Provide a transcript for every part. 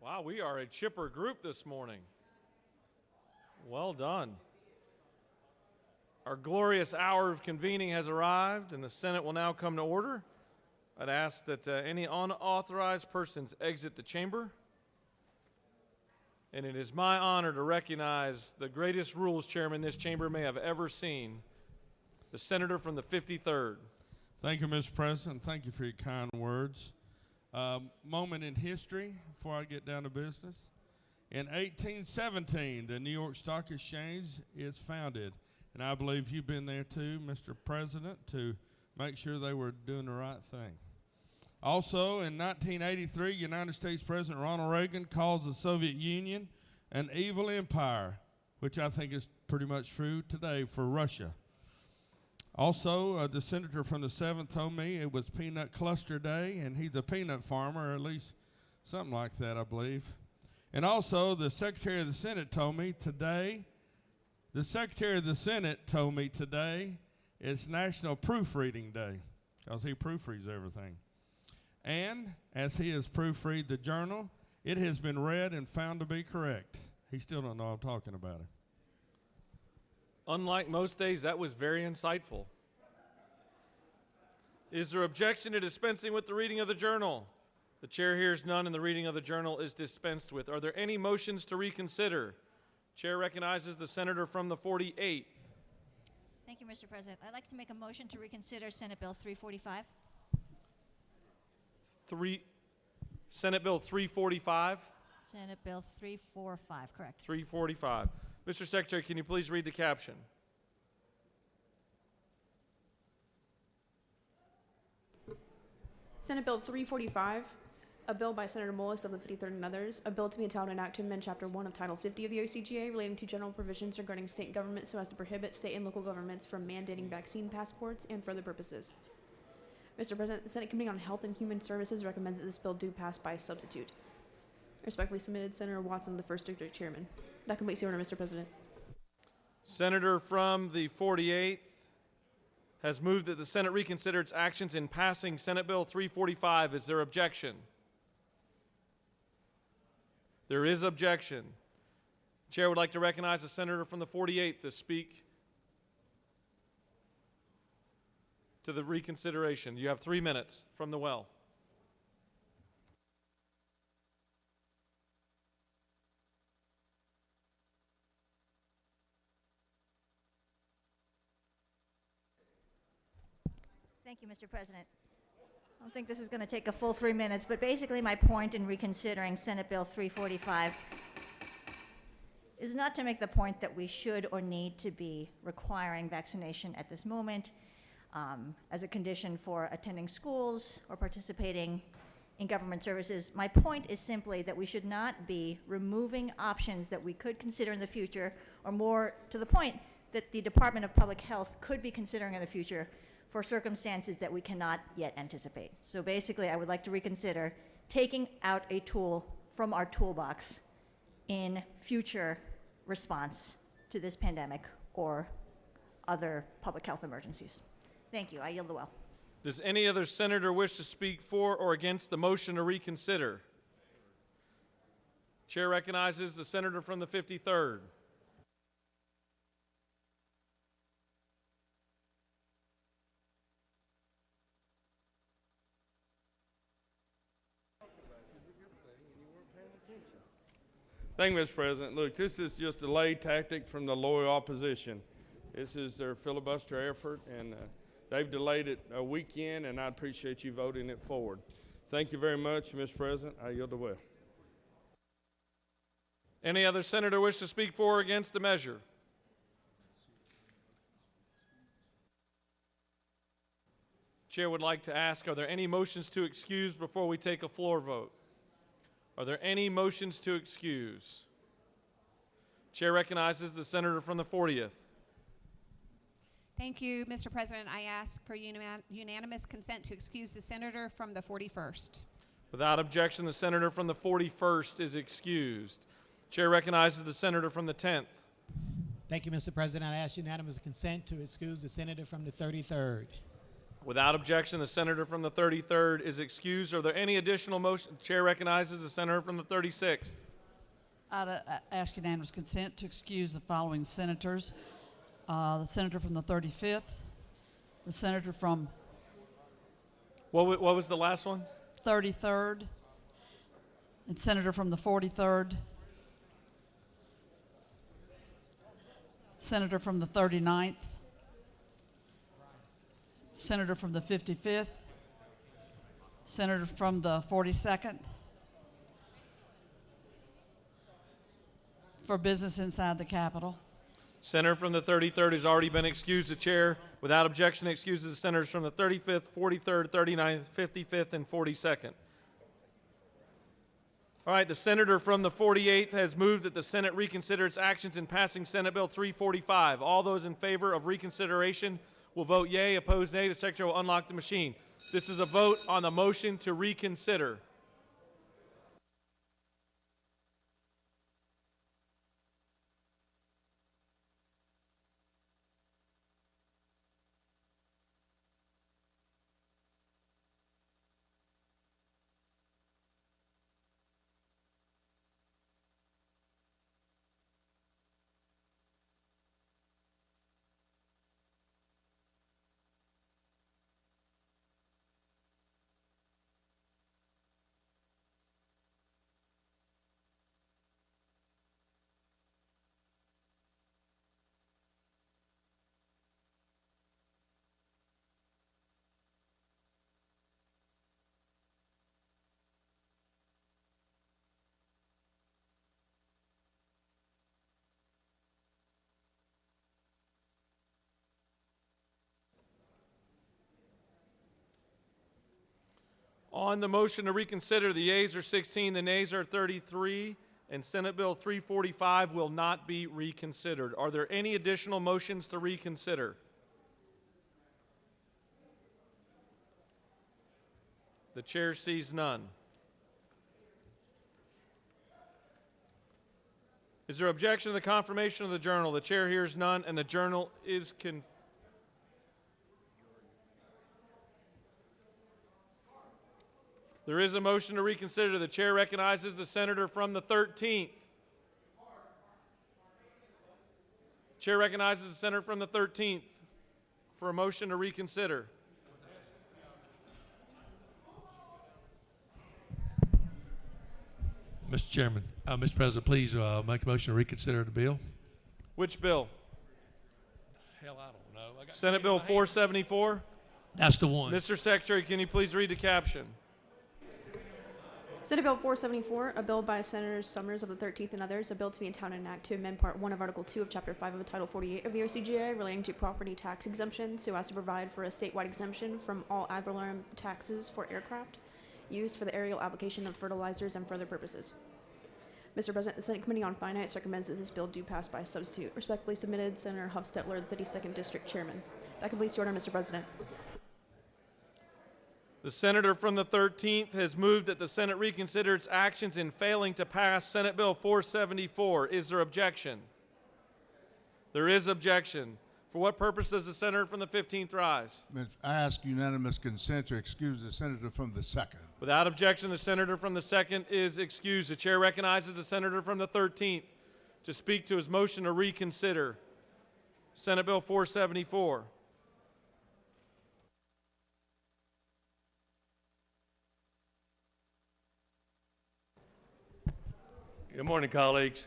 Wow, we are a chipper group this morning. Well done. Our glorious hour of convening has arrived, and the Senate will now come to order. I'd ask that any unauthorized persons exit the chamber. And it is my honor to recognize the greatest rules chairman this chamber may have ever seen, the senator from the 53rd. Thank you, Mr. President. Thank you for your kind words. Moment in history before I get down to business. In 1817, the New York Stock Exchange is founded. And I believe you've been there too, Mr. President, to make sure they were doing the right thing. Also, in 1983, United States President Ronald Reagan calls the Soviet Union an evil empire, which I think is pretty much true today for Russia. Also, the senator from the 7th told me it was Peanut Cluster Day, and he's a peanut farmer, or at least something like that, I believe. And also, the Secretary of the Senate told me today is National Proofreading Day, because he proofreads everything. And as he has proofread the journal, it has been read and found to be correct. He still don't know I'm talking about it. Unlike most days, that was very insightful. Is there objection to dispensing with the reading of the journal? The chair hears none, and the reading of the journal is dispensed with. Are there any motions to reconsider? Chair recognizes the senator from the 48th. Thank you, Mr. President. I'd like to make a motion to reconsider Senate Bill 345. Senate Bill 345? Senate Bill 345, correct. 345. Mr. Secretary, can you please read the caption? Senate Bill 345, a bill by Senator Mullis of the 53rd and others, a bill to be entitled an act to amend Chapter 1 of Title 50 of the OCGA relating to general provisions regarding state government so as to prohibit state and local governments from mandating vaccine passports and for other purposes. Mr. President, the Senate Committee on Health and Human Services recommends that this bill do pass by substitute. Respectfully submitted, Senator Watson, the 1st District Chairman. That completes the order, Mr. President. Senator from the 48th has moved that the Senate reconsider its actions in passing Senate Bill 345. Is there objection? There is objection. Chair would like to recognize the senator from the 48th to speak to the reconsideration. You have 3 minutes from the well. Thank you, Mr. President. I don't think this is going to take a full 3 minutes, but basically my point in reconsidering Senate Bill 345 is not to make the point that we should or need to be requiring vaccination at this moment as a condition for attending schools or participating in government services. My point is simply that we should not be removing options that we could consider in the future, or more to the point, that the Department of Public Health could be considering in the future for circumstances that we cannot yet anticipate. So basically, I would like to reconsider taking out a tool from our toolbox in future response to this pandemic or other public health emergencies. Thank you. I yield the well. Does any other senator wish to speak for or against the motion to reconsider? Chair recognizes the senator from the 53rd. Thank you, Mr. President. Look, this is just a delay tactic from the loyal opposition. This is their filibuster effort, and they've delayed it a weekend, and I appreciate you voting it forward. Thank you very much, Mr. President. I yield the will. Any other senator wish to speak for or against the measure? Chair would like to ask, are there any motions to excuse before we take a floor vote? Are there any motions to excuse? Chair recognizes the senator from the 40th. Thank you, Mr. President. I ask for unanimous consent to excuse the senator from the 41st. Without objection, the senator from the 41st is excused. Chair recognizes the senator from the 10th. Thank you, Mr. President. I ask unanimous consent to excuse the senator from the 33rd. Without objection, the senator from the 33rd is excused. Are there any additional motions? The chair recognizes the senator from the 36th. I'd ask unanimous consent to excuse the following senators. The senator from the 35th, the senator from What was the last one? 33rd, and senator from the 43rd, senator from the 39th, senator from the 55th, senator from the 42nd, for business inside the Capitol. Senator from the 33rd has already been excused. The chair, without objection, excuses the senators from the 35th, 43rd, 39th, 55th, and 42nd. All right, the senator from the 48th has moved that the Senate reconsider its actions in passing Senate Bill 345. All those in favor of reconsideration will vote yea. Opposed, nay. The secretary will unlock the machine. This is a vote on the motion to reconsider. On the motion to reconsider, the yeas are 16, the nays are 33, and Senate Bill 345 will not be reconsidered. Are there any additional motions to reconsider? The chair sees none. Is there objection to the confirmation of the journal? The chair hears none, and the journal is confirmed. There is a motion to reconsider. The chair recognizes the senator from the 13th. Chair recognizes the senator from the 13th for a motion to reconsider. Mr. Chairman, Mr. President, please make a motion to reconsider the bill. Which bill? Hell, I don't know. Senate Bill 474. That's the one. Mr. Secretary, can you please read the caption? Senate Bill 474, a bill by Senators Summers of the 13th and others, a bill to be enacted and act to amend Part 1 of Article 2 of Chapter 5 of Title 48 of the OCGA relating to property tax exemption so as to provide for a statewide exemption from all ad valorem taxes for aircraft used for the aerial application of fertilizers and for other purposes. Mr. President, the Senate Committee on Finance recommends that this bill do pass by substitute. Respectfully submitted, Senator Huffstetler, the 52nd District Chairman. That completes the order, Mr. President. The senator from the 13th has moved that the Senate reconsider its actions in failing to pass Senate Bill 474. Is there objection? There is objection. For what purpose does the senator from the 15th rise? I ask unanimous consent to excuse the senator from the 2nd. Without objection, the senator from the 2nd is excused. The chair recognizes the senator from the 13th to speak to his motion to reconsider Senate Bill 474. Good morning, colleagues.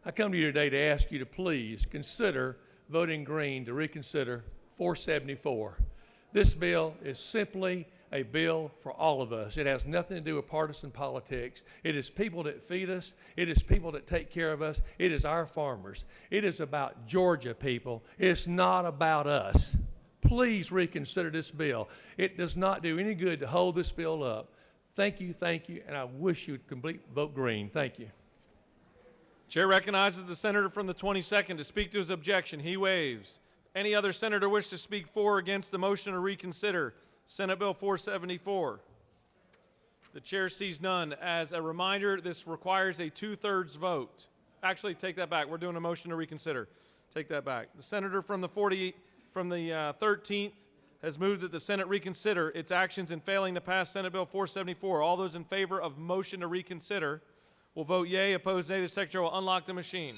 I come to you today to ask you to please consider voting green to reconsider 474. This bill is simply a bill for all of us. It has nothing to do with partisan politics. It is people that feed us. It is people that take care of us. It is our farmers. It is about Georgia people. It's not about us. Please reconsider this bill. It does not do any good to hold this bill up. Thank you, and I wish you would vote green. Thank you. Chair recognizes the senator from the 22nd to speak to his objection. He waives. Any other senator wish to speak for or against the motion to reconsider Senate Bill 474? The chair sees none. As a reminder, this requires a 2/3 vote. Actually, take that back. We're doing a motion to reconsider. Take that back. The senator from the 13th has moved that the Senate reconsider its actions in failing to pass Senate Bill 474. All those in favor of motion to reconsider will vote yea. Opposed, nay. The Secretary will unlock the machine.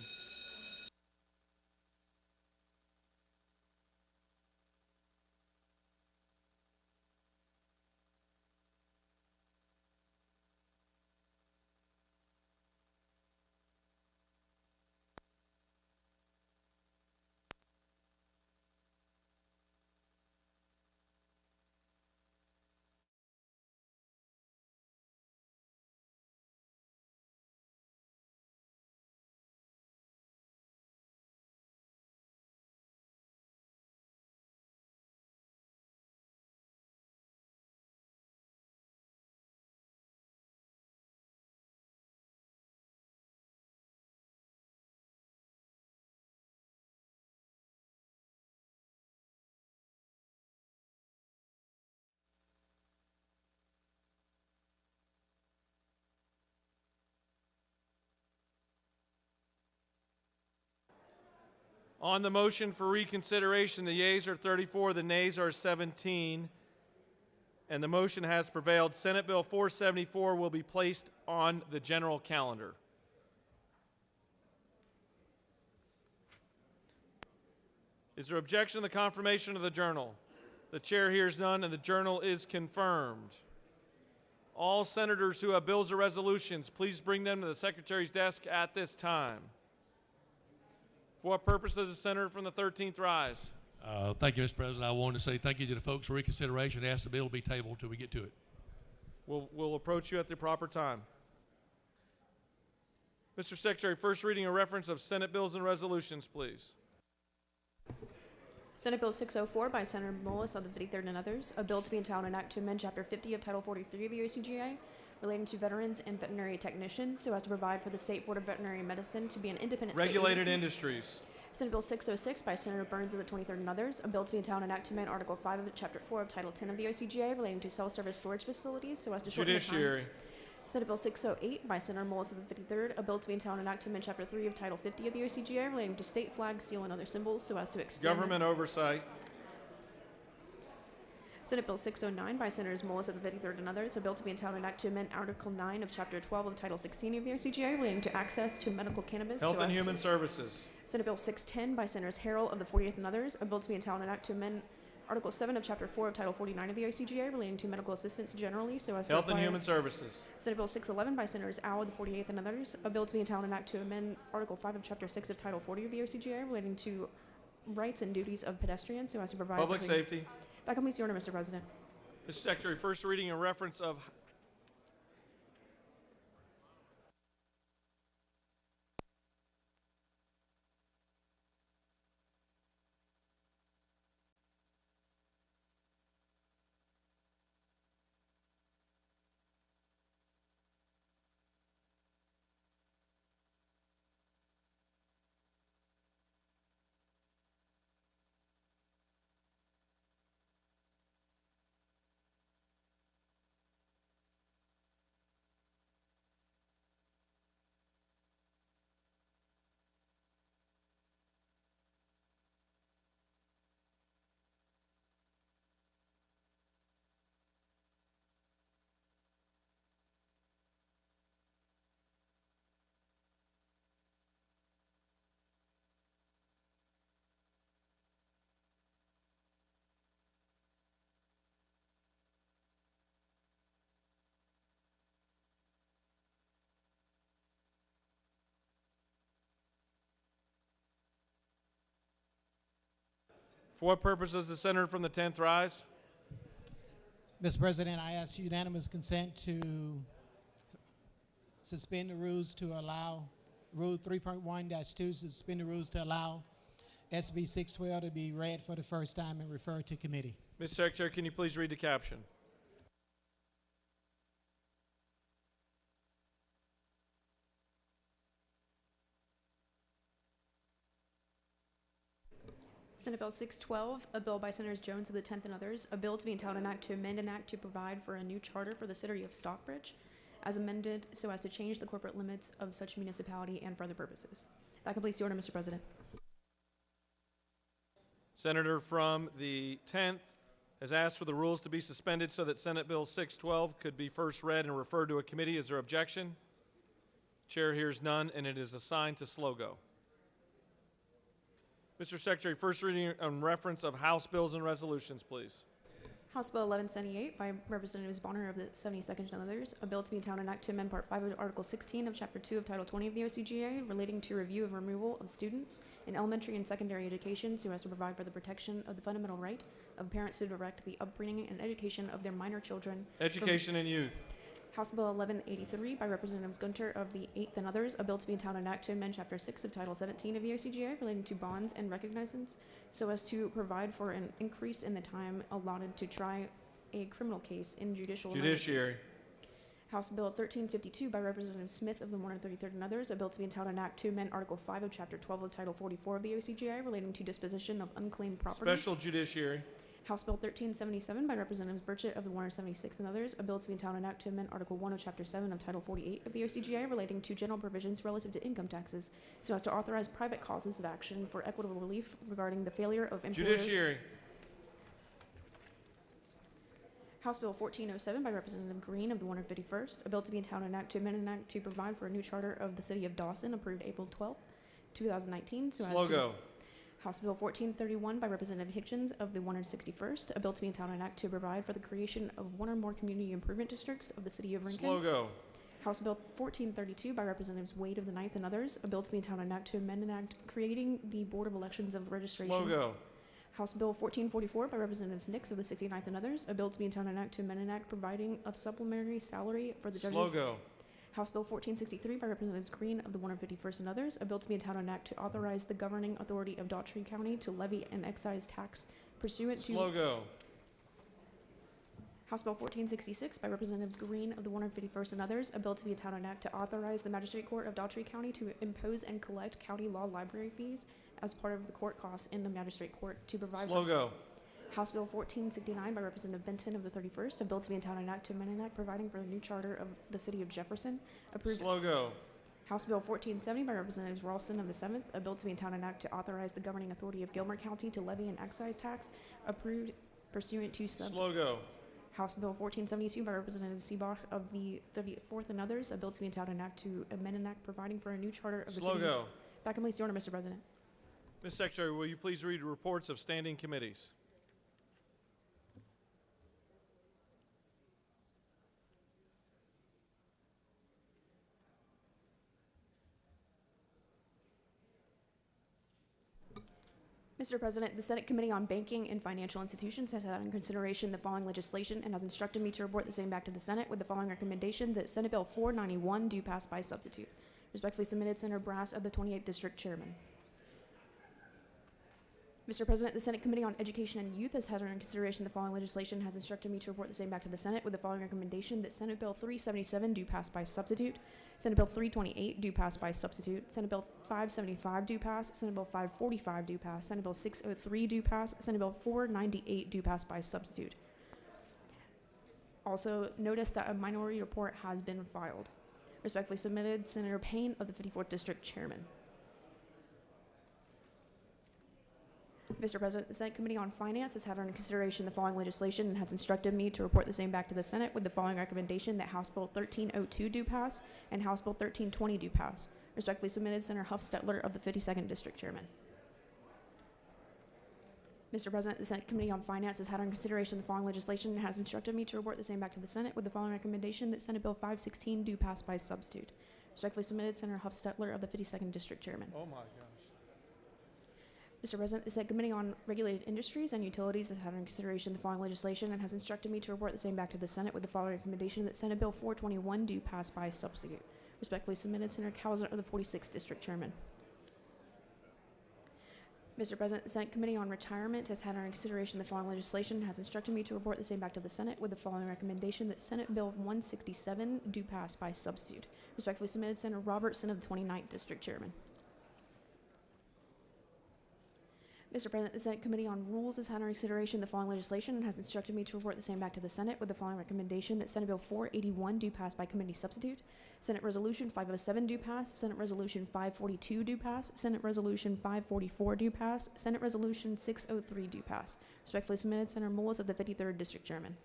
On the motion for reconsideration, the yeas are 34, the nays are 17, and the motion has prevailed. Senate Bill 474 will be placed on the general calendar. Is there objection to the confirmation of the journal? The chair hears none, and the journal is confirmed. All senators who have bills or resolutions, please bring them to the Secretary's desk at this time. For what purpose does the senator from the 13th rise? Thank you, Mr. President. I wanted to say thank you to the folks for reconsideration. Ask the bill to be tabled until we get to it. We'll approach you at the proper time. Mr. Secretary, first reading a reference of Senate bills and resolutions, please. Senate Bill 604 by Senator Mullis of the 53rd and others, a bill to be entitled an act to amend Chapter 50 of Title 43 of the OCGA relating to veterans and veterinary technicians so as to provide for the State Board of Veterinary Medicine to be an independent Regulated state agency. industries. Senate Bill 606 by Senator Burns of the 23rd and others, a bill to be entitled an act to amend Article 5 of Chapter 4 of Title 10 of the OCGA relating to self-service storage facilities so as to shorten the time. Judiciary. Senate Bill 608 by Senator Mullis of the 53rd, a bill to be entitled an act to amend Chapter 3 of Title 50 of the OCGA relating to state flag, seal, and other symbols so as to expand Government oversight. Senate Bill 609 by Senators Mullis of the 53rd and others, a bill to be entitled an act to amend Article 9 of Chapter 12 of Title 16 of the OCGA relating to access to medical cannabis. Health so and as Human to- Services. Senate Bill 610 by Senators Harrell of the 40th and others, a bill to be entitled an act to amend Article 7 of Chapter 4 of Title 49 of the OCGA relating to medical assistance generally so as to Health and require- Human Services. Senate Bill 611 by Senators Al of the 48th and others, a bill to be entitled an act to amend Article 5 of Chapter 6 of Title 40 of the OCGA relating to rights and duties of pedestrians so as to provide Public for- safety. That completes the order, Mr. President. Mr. Secretary, first reading a reference of For what purpose does the senator from the 10th rise? Mr. President, I ask unanimous consent to suspend the rules to allow, Rule 3.1-2, suspend the rules to allow SB 612 to be read for the first time and referred to committee. Mr. Secretary, can you please read the caption? Senate Bill 612, a bill by Senators Jones of the 10th and others, a bill to be entitled an act to amend an act to provide for a new charter for the city of Stockbridge, as amended so as to change the corporate limits of such municipality and for other purposes. That completes the order, Mr. President. Senator from the 10th has asked for the rules to be suspended so that Senate Bill 612 could be first read and referred to a committee. Is there objection? Chair hears none, and it is assigned to Slogo. Mr. Secretary, first reading on reference of House bills and resolutions, please. House Bill 1178 by Representatives Bonner of the 72nd and others, a bill to be in town and act to amend Part 5 of Article 16 of Chapter 2 of Title 20 of the OCGA relating to review of removal of students in elementary and secondary education so as to provide for the protection of the fundamental right of parents to direct the upbringing and education of their minor children. Education and youth. House Bill 1183 by Representatives Gunter of the 8th and others, a bill to be in town and act to amend Chapter 6 of Title 17 of the OCGA relating to bonds and recognizance so as to provide for an increase in the time allotted to try a criminal case in judicial Judiciary. emergencies. House Bill 1352 by Representative Smith of the 133rd and others, a bill to be in town and act to amend Article 5 of Chapter 12 of Title 44 of the OCGA relating to disposition of unclaimed property. Special Judiciary. House Bill 1377 by Representatives Burchett of the 176th and others, a bill to be in town and act to amend Article 1 of Chapter 7 of Title 48 of the OCGA relating to general provisions relative to income taxes so as to authorize private causes of action for equitable relief regarding the failure of employers. Judiciary. House Bill 1407 by Representative Green of the 151st, a bill to be in town and act to amend an act to provide for a new charter of the City of Dawson approved April 12th, 2019. So as to Slogo. House Bill 1431 by Representative Hitchens of the 161st, a bill to be in town and act to provide for the creation of one or more community improvement districts of the City of Lincoln. Slogo. House Bill 1432 by Representatives Wade of the 9th and others, a bill to be in town and act to amend an act creating the Board of Elections of Registration. Slogo. House Bill 1444 by Representatives Nix of the 69th and others, a bill to be in town and act to amend an act providing of supplementary salary for the judges. Slogo. House Bill 1463 by Representatives Green of the 151st and others, a bill to be in town and act to authorize the governing authority of Daughtry County to levy an excise tax pursuant to Slogo. House Bill 1466 by Representatives Green of the 151st and others, a bill to be in town and act to authorize the Magistrate Court of Daughtry County to impose and collect county law library fees as part of the court costs in the Magistrate Court to provide. Slogo. House Bill 1469 by Representative Benton of the 31st, a bill to be in town and act to amend an act providing for the new charter of the City of Jefferson, approved. Slogo. House Bill 1470 by Representatives Ralston of the 7th, a bill to be in town and act to authorize the governing authority of Gilmer County to levy an excise tax, approved pursuant to Slogo. House Bill 1472 by Representative Seebach of the 34th and others, a bill to be in town and act to amend an act providing for a new charter of the City. Slogo. That completes the order, Mr. President. Ms. Secretary, will you please read reports of standing committees? Mr. President, the Senate Committee on Banking and Financial Institutions has had under consideration the following legislation and has instructed me to report the same back to the Senate with the following recommendation that Senate Bill 491 do pass by substitute. Respectfully submitted, Senator Brass of the 28th District Chairman. Mr. President, the Senate Committee on Education and Youth has had under consideration the following legislation and has instructed me to report the same back to the Senate with the following recommendation that Senate Bill 377 do pass by substitute, Senate Bill 328 do pass by substitute, Senate Bill 575 do pass, Senate Bill 545 do pass, Senate Bill 603 do pass, Senate Bill 498 do pass by substitute. Also, notice that a minority report has been filed. Respectfully submitted, Senator Payne of the 54th District Chairman. Mr. President, the Senate Committee on Finance has had under consideration the following legislation and has instructed me to report the same back to the Senate with the following recommendation that House Bill 1302 do pass and House Bill 1320 do pass. Respectfully submitted, Senator Huffstetler of the 52nd District Chairman. Mr. President, the Senate Committee on Finance has had under consideration the following legislation and has instructed me to report the same back to the Senate with the following recommendation that Senate Bill 516 do pass by substitute. Respectfully submitted, Senator Huffstetler of the 52nd District Chairman. Oh my gosh. Mr. President, the Senate Committee on Regulated Industries and Utilities has had under consideration the following legislation and has instructed me to report the same back to the Senate with the following recommendation that Senate Bill 421 do pass by substitute. Respectfully submitted, Senator Kauser of the 46th District Chairman. Mr. President, the Senate Committee on Retirement has had under consideration the following legislation and has instructed me to report the same back to the Senate with the following recommendation that Senate Bill 167 do pass by substitute. Respectfully submitted, Senator Robertson of the 29th District Chairman. Mr. President, the Senate Committee on Rules has had under consideration the following legislation and has instructed me to report the same back to the Senate with the following recommendation: that Senate Bill 481 do pass by committee substitute, Senate Resolution 507 do pass, Senate Resolution 542 do pass, Senate Resolution 544 do pass, Senate Resolution 603 do pass. Respectfully submitted, Senator Mullis of the 53rd District Chairman.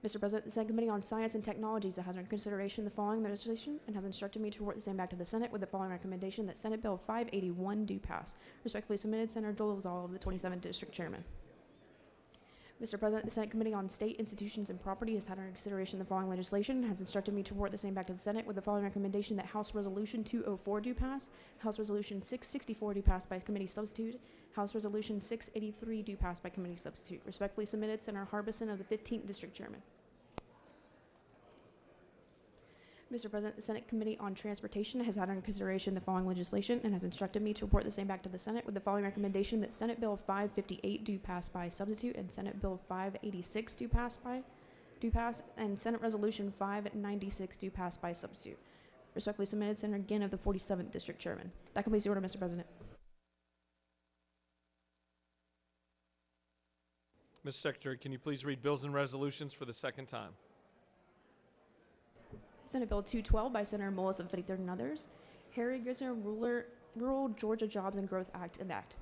Mr. President, the Senate Committee on Science and Technologies has under consideration the following legislation and has instructed me to report the same back to the Senate with the following recommendation: that Senate Bill 581 do pass. Respectfully submitted, Senator Dolezal of the 27th District Chairman. Mr. President, the Senate Committee on State Institutions and Property has had under consideration the following legislation and has instructed me to report the same back to the Senate with the following recommendation: that House Resolution 204 do pass, House Resolution 664 do pass by committee substitute, House Resolution 683 do pass by committee substitute. Respectfully submitted, Senator Harbison of the 15th District Chairman. Mr. President, the Senate Committee on Transportation has had under consideration the following legislation and has instructed me to report the same back to the Senate with the following recommendation: that Senate Bill 558 do pass by substitute and Senate Bill 586 do pass, and Senate Resolution 596 do pass by substitute. Respectfully submitted, Senator Ginn of the 47th District Chairman. That completes the order, Mr. President. Mr. Secretary, can you please read bills and resolutions for the second time? Senate Bill 212 by Senator Mullis of the 53rd and others. Harry Grisner Rural Georgia Jobs and Growth Act enact.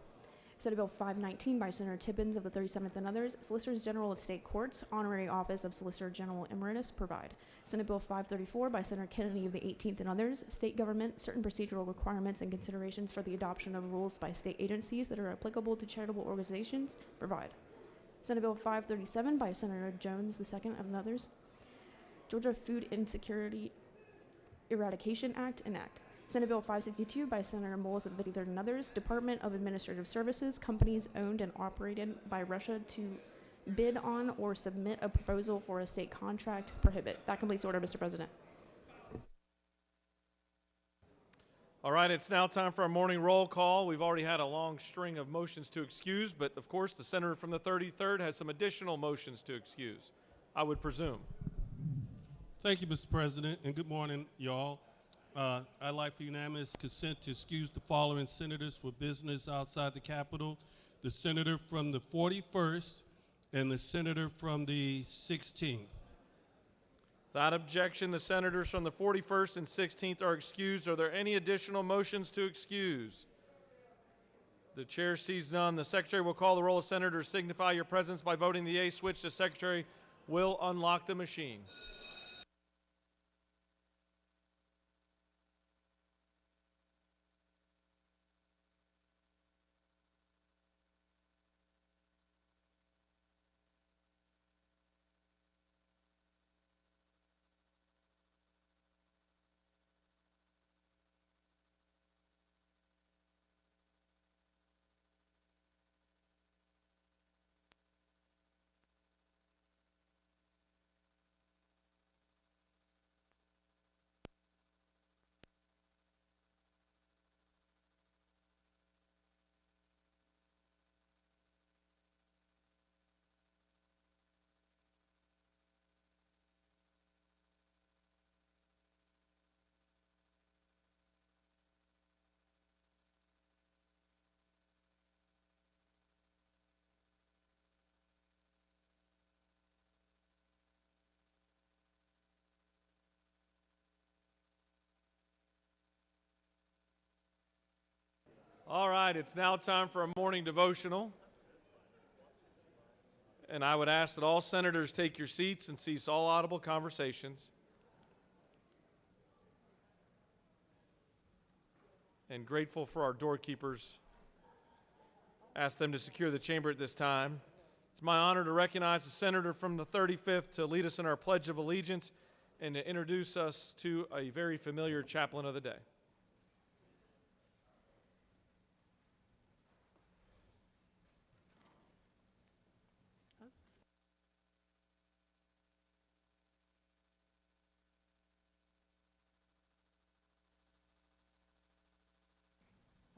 Senate Bill 519 by Senator Tippins of the 37th and others. Solicitors General of State Courts, Honorary Office of Solicitor General Emeritus, provide. Senate Bill 534 by Senator Kennedy of the 18th and others. State government, certain procedural requirements and considerations for the adoption of rules by state agencies that are applicable to charitable organizations, provide. Senate Bill 537 by Senator Jones II and others. Georgia Food Insecurity Eradication Act enact. Senate Bill 562 by Senator Mullis of the 53rd and others. Department of Administrative Services, companies owned and operated by Russia to bid on or submit a proposal for a state contract prohibit. That completes the order, Mr. President. All right, it's now time for our morning roll call. We've already had a long string of motions to excuse, but of course the senator from the 33rd has some additional motions to excuse, I would presume. Thank you, Mr. President, and good morning, y'all. I'd like for unanimous consent to excuse the following senators for business outside the Capitol: the senator from the 41st and the senator from the 16th. Without objection, the senators from the 41st and 16th are excused. Are there any additional motions to excuse? The chair sees none. The secretary will call the roll of senators. Signify your presence by voting the A switch. The secretary will unlock the machine. All right, it's now time for a morning devotional. And I would ask that all senators take your seats and cease all audible conversations. And grateful for our doorkeepers. Ask them to secure the chamber at this time. It's my honor to recognize the senator from the 35th to lead us in our Pledge of Allegiance and to introduce us to a very familiar chaplain of the day.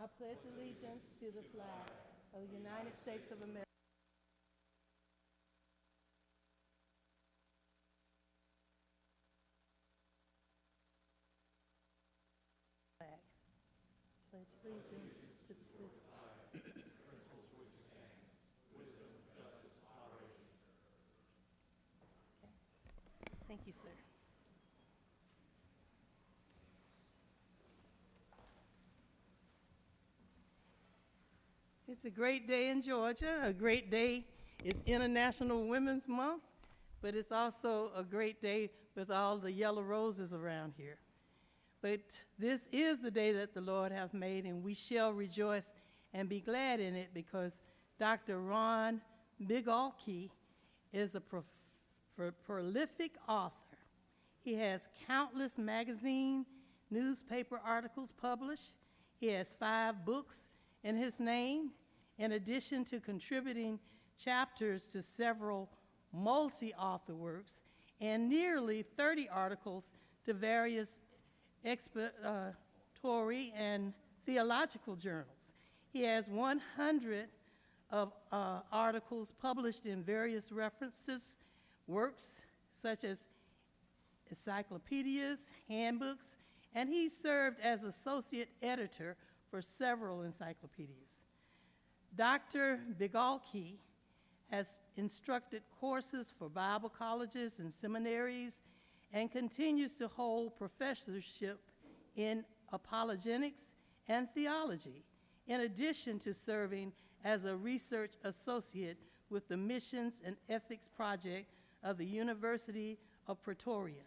I pledge allegiance to the flag of the United States of America. Pledge allegiance to the flag Thank you, sir. It's a great day in Georgia, a great day. It's International Women's Month, but it's also a great day with all the yellow roses around here. But this is the day that the Lord hath made, and we shall rejoice and be glad in it, because Dr. Ron Bigalke is a prolific author. He has countless magazine, newspaper articles published. He has 5 books in his name, in addition to contributing chapters to several multi-author works and nearly 30 articles to various expository and theological journals. He has 100 of articles published in various references, works such as encyclopedias, handbooks, and he served as associate editor for several encyclopedias. Dr. Bigalke has instructed courses for Bible colleges and seminaries and continues to hold professorship in apologetics and theology, in addition to serving as a research associate with the Missions and Ethics Project of the University of Pretoria.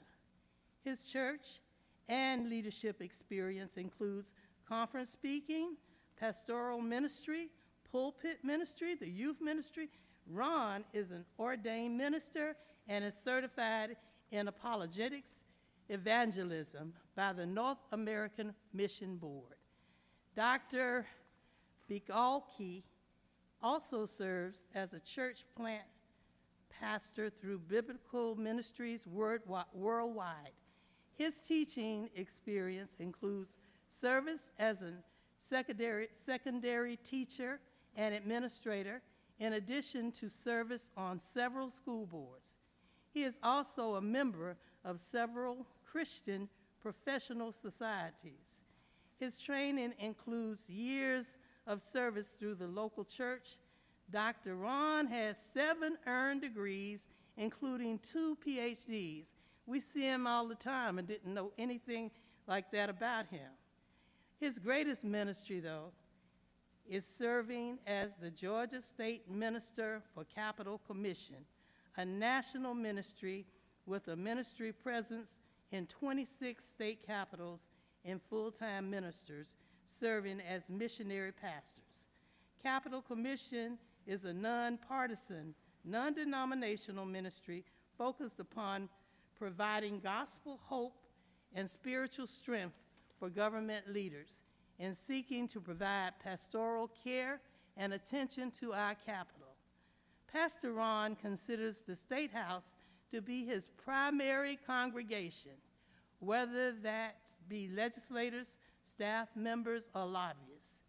His church and leadership experience includes conference speaking, pastoral ministry, pulpit ministry, the youth ministry. Ron is an ordained minister and is certified in apologetics evangelism by the North American Mission Board. Dr. Bigalke also serves as a church plant pastor through Biblical Ministries worldwide. His teaching experience includes service as a secondary teacher and administrator, in addition to service on several school boards. He is also a member of several Christian professional societies. His training includes years of service through the local church. Dr. Ron has 7 earned degrees, including 2 PhDs. We see him all the time and didn't know anything like that about him. His greatest ministry, though, is serving as the Georgia State Minister for Capital Commission, a national ministry with a ministry presence in 26 state capitals and full-time ministers serving as missionary pastors. Capital Commission is a nonpartisan, non-denominational ministry focused upon providing gospel hope and spiritual strength for government leaders in seeking to provide pastoral care and attention to our capital. Pastor Ron considers the State House to be his primary congregation, whether that be legislators, staff members, or lobbyists.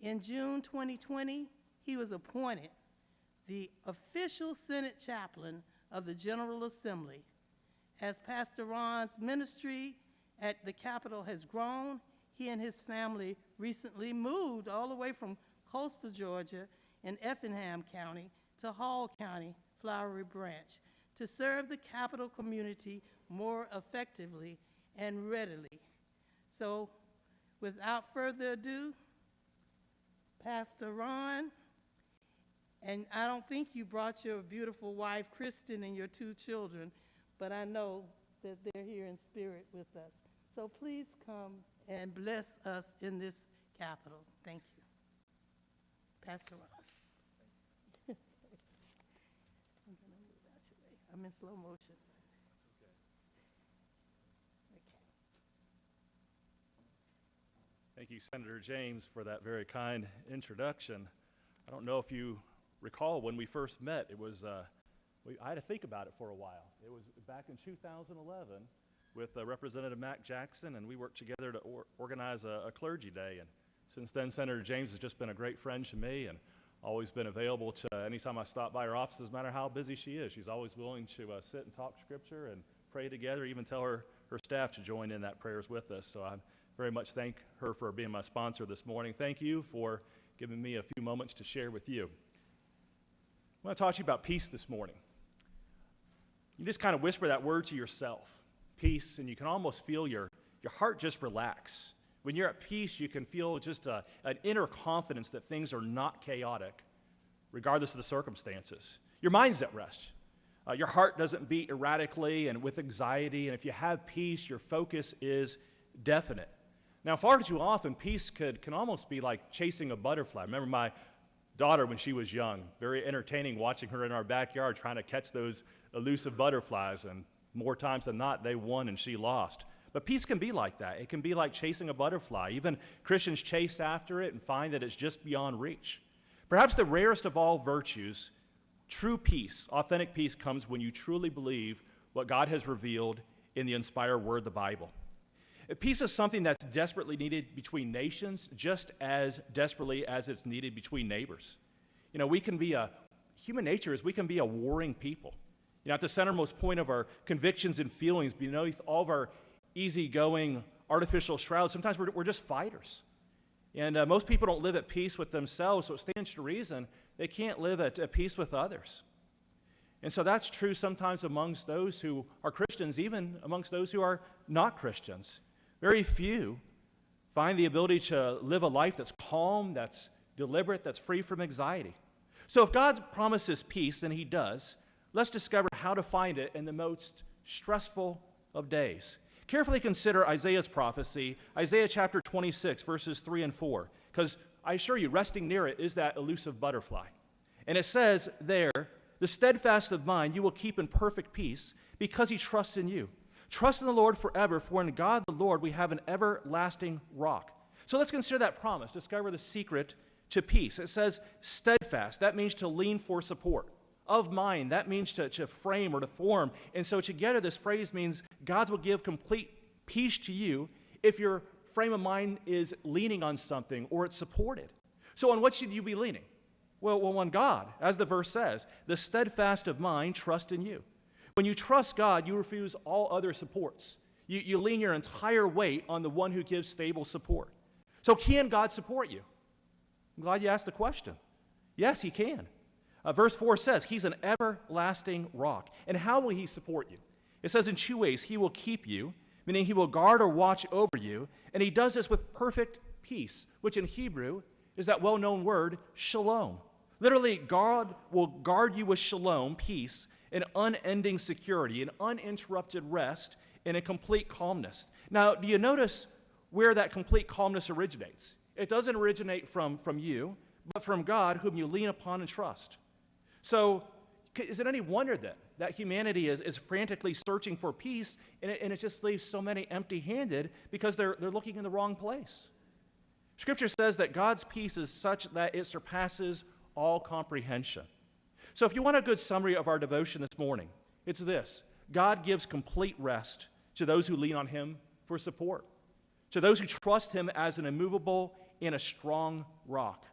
In June 2020, he was appointed the official Senate chaplain of the General Assembly. As Pastor Ron's ministry at the Capitol has grown, he and his family recently moved all the way from coastal Georgia in Effingham County to Hall County, Flowery Branch, to serve the Capitol community more effectively and readily. So, without further ado, Pastor Ron, and I don't think you brought your beautiful wife, Kristen, and your 2 children, but I know that they're here in spirit with us. So please come and bless us in this capital. Thank you. Pastor Ron. I'm going to move out your way. I'm in slow motion. Thank you, Senator James, for that very kind introduction. I don't know if you recall when we first met, it was, I had to think about it for a while. It was back in 2011 with Representative Mac Jackson, and we worked together to organize a clergy day. And since then, Senator James has just been a great friend to me and always been available to anytime I stop by her office, no matter how busy she is. She's always willing to sit and talk scripture and pray together, even tell her staff to join in that prayers with us. So I very much thank her for being my sponsor this morning. Thank you for giving me a few moments to share with you. I want to talk to you about peace this morning. You just kind of whisper that word to yourself, peace, and you can almost feel your heart just relax. When you're at peace, you can feel just an inner confidence that things are not chaotic, regardless of the circumstances. Your mind's at rest. Your heart doesn't beat erratically and with anxiety, and if you have peace, your focus is definite. Now, far too often, peace can almost be like chasing a butterfly. I remember my daughter when she was young, very entertaining watching her in our backyard trying to catch those elusive butterflies, and more times than not, they won and she lost. But peace can be like that. It can be like chasing a butterfly. Even Christians chase after it and find that it's just beyond reach. Perhaps the rarest of all virtues, true peace, authentic peace, comes when you truly believe what God has revealed in the inspired word, the Bible. Peace is something that's desperately needed between nations, just as desperately as it's needed between neighbors. You know, human nature is we can be a warring people. You know, at the centermost point of our convictions and feelings, beneath all of our easygoing artificial shrouds, sometimes we're just fighters. And most people don't live at peace with themselves, so it stands to reason they can't live at peace with others. And so that's true sometimes amongst those who are Christians, even amongst those who are not Christians. Very few find the ability to live a life that's calm, that's deliberate, that's free from anxiety. So if God promises peace, and he does, let's discover how to find it in the most stressful of days. Carefully consider Isaiah's prophecy, Isaiah chapter 26, verses 3 and 4, because I assure you, resting near it is that elusive butterfly. And it says there, "The steadfast of mind you will keep in perfect peace, because he trusts in you. Trust in the Lord forever, for in God the Lord we have an everlasting rock." So let's consider that promise, discover the secret to peace. It says steadfast, that means to lean for support. Of mind, that means to frame or to form. And so together this phrase means God will give complete peace to you if your frame of mind is leaning on something or it's supported. So on what should you be leaning? Well, on God, as the verse says, "The steadfast of mind trust in you." When you trust God, you refuse all other supports. You lean your entire weight on the one who gives stable support. So can God support you? I'm glad you asked the question. Yes, he can. Verse 4 says, he's an everlasting rock. And how will he support you? It says in two ways. He will keep you, meaning he will guard or watch over you, and he does this with perfect peace, which in Hebrew is that well-known word, shalom. Literally, God will guard you with shalom, peace, an unending security, an uninterrupted rest, and a complete calmness. Now, do you notice where that complete calmness originates? It doesn't originate from you, but from God, whom you lean upon and trust. So, is it any wonder then that humanity is frantically searching for peace, and it just leaves so many empty-handed because they're looking in the wrong place? Scripture says that God's peace is such that it surpasses all comprehension. So if you want a good summary of our devotion this morning, it's this: God gives complete rest to those who lean on him for support, to those who trust him as an immovable and a strong rock.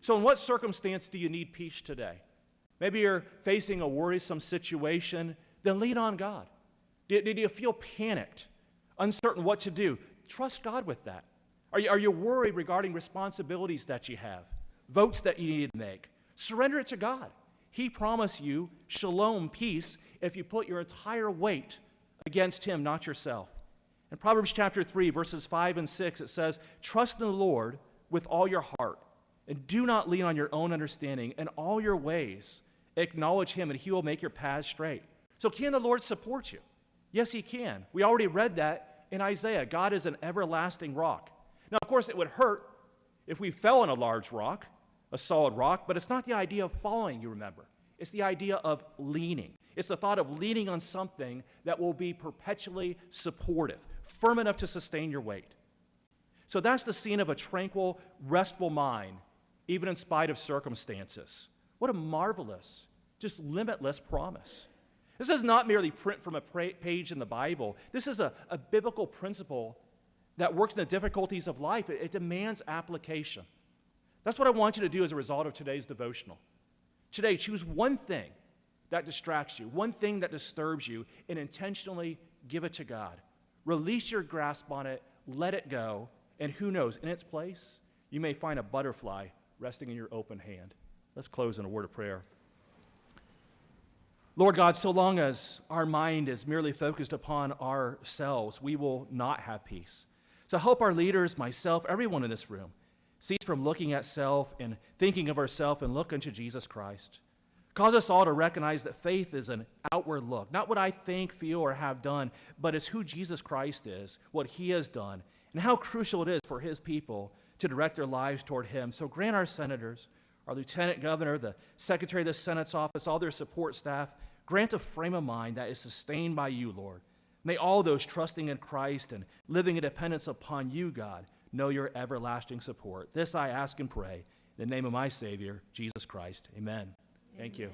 So in what circumstance do you need peace today? Maybe you're facing a worrisome situation, then lean on God. Did you feel panicked, uncertain what to do? Trust God with that. Are you worried regarding responsibilities that you have, votes that you need to make? Surrender it to God. He promised you shalom, peace, if you put your entire weight against him, not yourself. In Proverbs chapter 3, verses 5 and 6, it says, "Trust in the Lord with all your heart, and do not lean on your own understanding. In all your ways acknowledge him, and he will make your paths straight." So can the Lord support you? Yes, he can. We already read that in Isaiah. God is an everlasting rock. Now, of course, it would hurt if we fell on a large rock, a solid rock, but it's not the idea of falling, you remember. It's the idea of leaning. It's the thought of leaning on something that will be perpetually supportive, firm enough to sustain your weight. So that's the scene of a tranquil, restful mind, even in spite of circumstances. What a marvelous, just limitless promise. This is not merely print from a page in the Bible. This is a biblical principle that works in the difficulties of life. It demands application. That's what I want you to do as a result of today's devotional. Today, choose one thing that distracts you, one thing that disturbs you, and intentionally give it to God. Release your grasp on it, let it go, and who knows, in its place, you may find a butterfly resting in your open hand. Let's close in a word of prayer. Lord God, so long as our mind is merely focused upon ourselves, we will not have peace. So help our leaders, myself, everyone in this room, cease from looking at self and thinking of ourselves and look unto Jesus Christ. Cause us all to recognize that faith is an outward look, not what I think, feel, or have done, but it's who Jesus Christ is, what he has done, and how crucial it is for his people to direct their lives toward him. So grant our senators, our lieutenant governor, the secretary of the Senate's office, all their support staff, grant a frame of mind that is sustained by you, Lord. May all those trusting in Christ and living in dependence upon you, God, know your everlasting support. This I ask and pray in the name of my Savior, Jesus Christ. Amen. Thank you.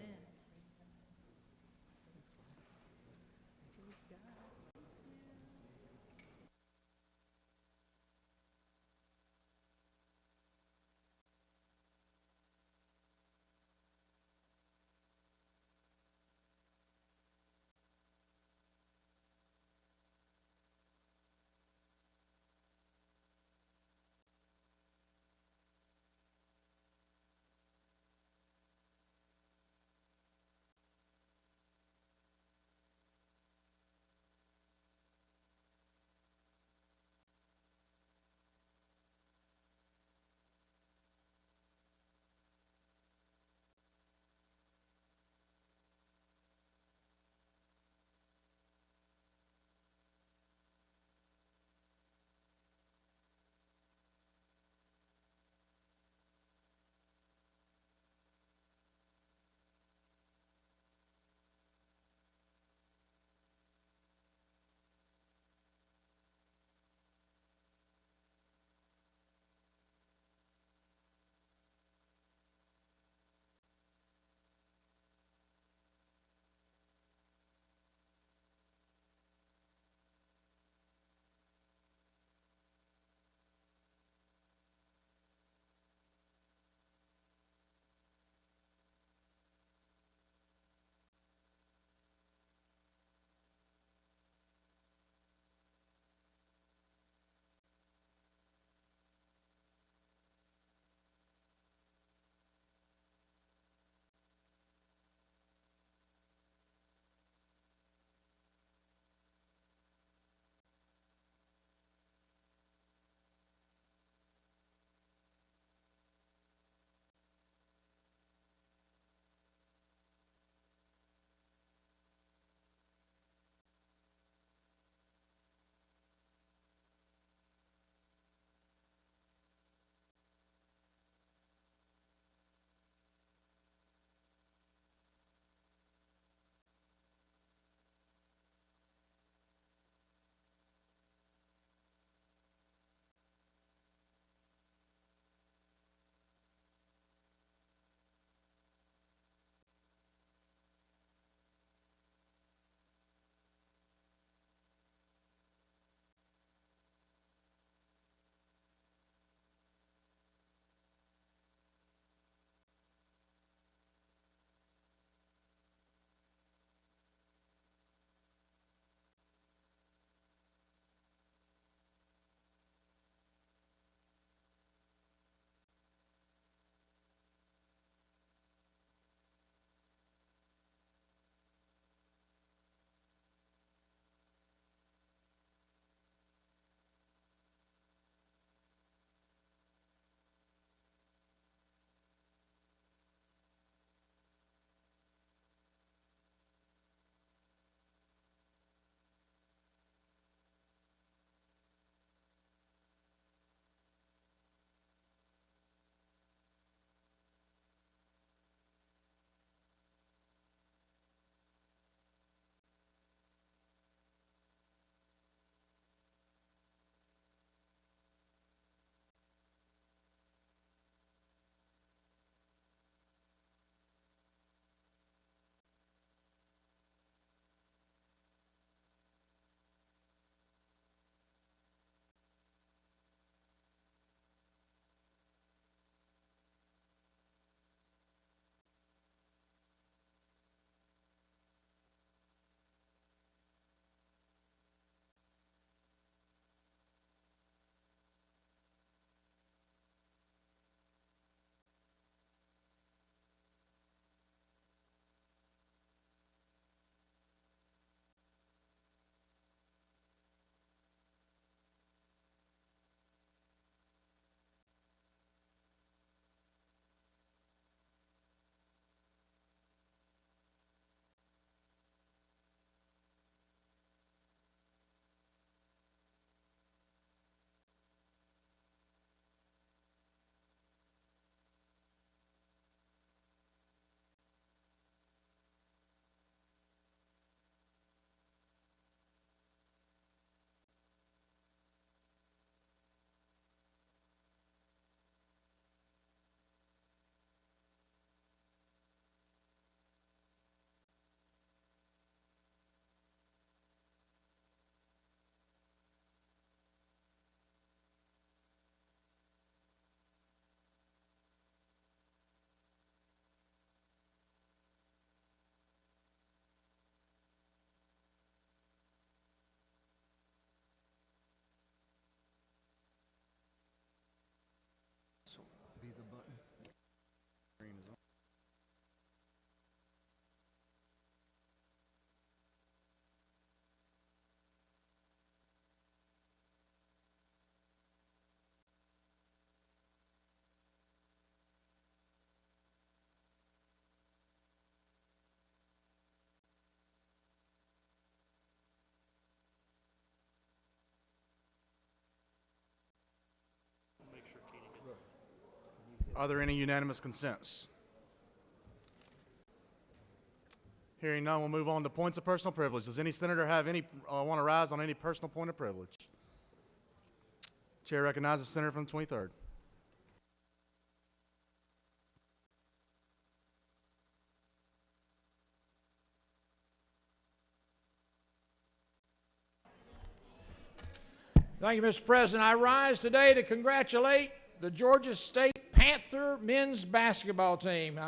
Are there any unanimous consents? Hearing none, we'll move on to points of personal privilege. Does any senator have any want to rise on any personal point of privilege? Chair recognizes the senator from the 23rd. Thank you, Mr. President. I rise today to congratulate the Georgia State Panther men's basketball team.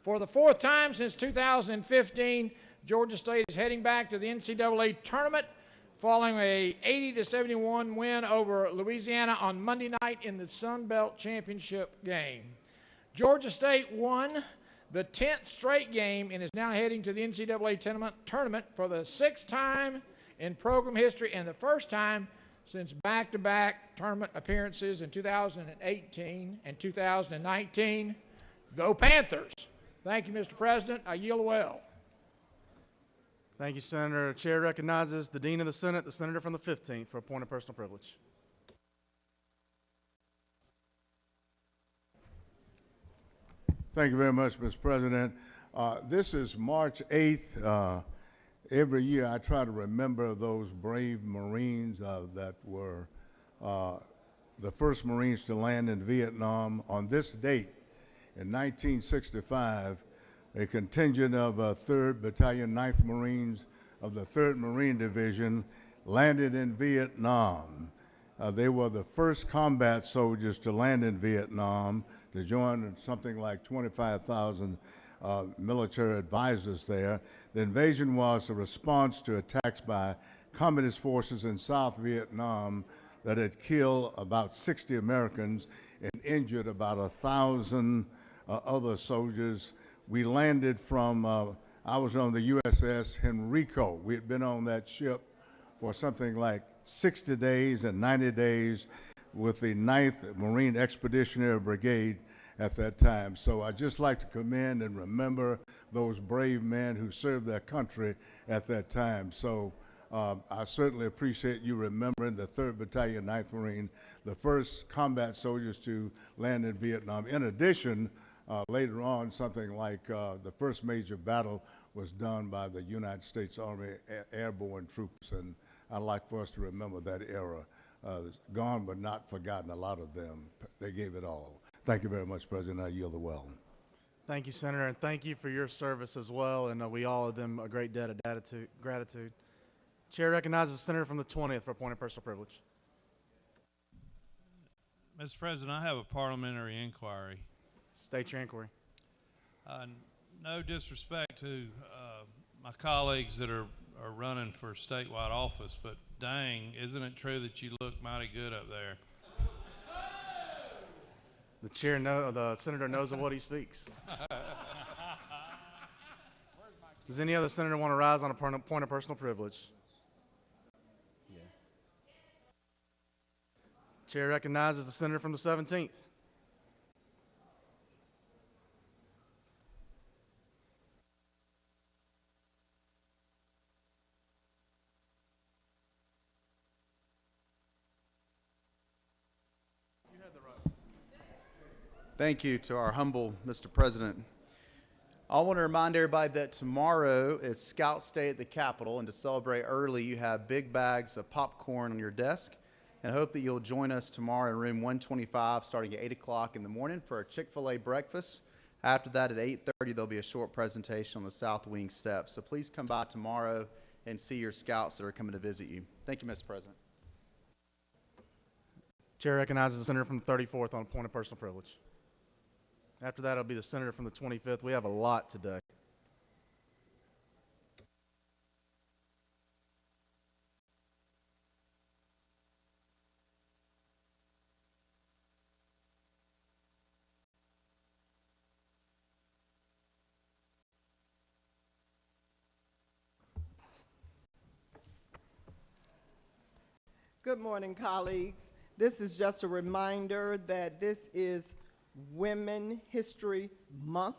For the fourth time since 2015, Georgia State is heading back to the NCAA tournament following a 80-71 win over Louisiana on Monday night in the Sun Belt Championship game. Georgia State won the 10th straight game and is now heading to the NCAA tournament for the 6th time in program history and the first time since back-to-back tournament appearances in 2018 and 2019. Go Panthers! Thank you, Mr. President. I yield well. Thank you, Senator. The chair recognizes the Dean of the Senate, the senator from the 15th, for a point of personal privilege. Thank you very much, Mr. President. This is March 8th. Every year I try to remember those brave Marines that were the first Marines to land in Vietnam. On this date, in 1965, a contingent of 3rd Battalion, 9th Marines of the 3rd Marine Division landed in Vietnam. They were the first combat soldiers to land in Vietnam, to join something like 25,000 military advisors there. The invasion was a response to attacks by communist forces in South Vietnam that had killed about 60 Americans and injured about 1,000 other soldiers. We landed from, I was on the USS Henrico. We had been on that ship for something like 60 days and 90 days with the 9th Marine Expeditionary Brigade at that time. So I'd just like to commend and remember those brave men who served their country at that time. So I certainly appreciate you remembering the 3rd Battalion, 9th Marine, the first combat soldiers to land in Vietnam. In addition, later on, something like the first major battle was done by the United States Army Airborne Troops, and I'd like for us to remember that era. Gone but not forgotten, a lot of them. They gave it all. Thank you very much, President. I yield the well. Thank you, Senator, and thank you for your service as well, and we all owe them a great debt of gratitude. Chair recognizes the senator from the 20th for a point of personal privilege. Mr. President, I have a parliamentary inquiry. State your inquiry. No disrespect to my colleagues that are running for statewide office, but dang, isn't it true that you look mighty good up there? The senator knows of what he speaks. Does any other senator want to rise on a point of personal privilege? Yeah. Chair recognizes the senator from the 17th. Thank you to our humble Mr. President. I want to remind everybody that tomorrow is Scout Day at the Capitol, and to celebrate early, you have big bags of popcorn on your desk. And I hope that you'll join us tomorrow in room 125 starting at 8 o'clock in the morning for a Chick-fil-A breakfast. After that, at 8:30, there'll be a short presentation on the South Wing steps. So please come by tomorrow and see your scouts that are coming to visit you. Thank you, Mr. President. Chair recognizes the senator from the 34th on a point of personal privilege. After that, it'll be the senator from the 25th. We have a lot today. Good morning, colleagues. This is just a reminder that this is Women History Month,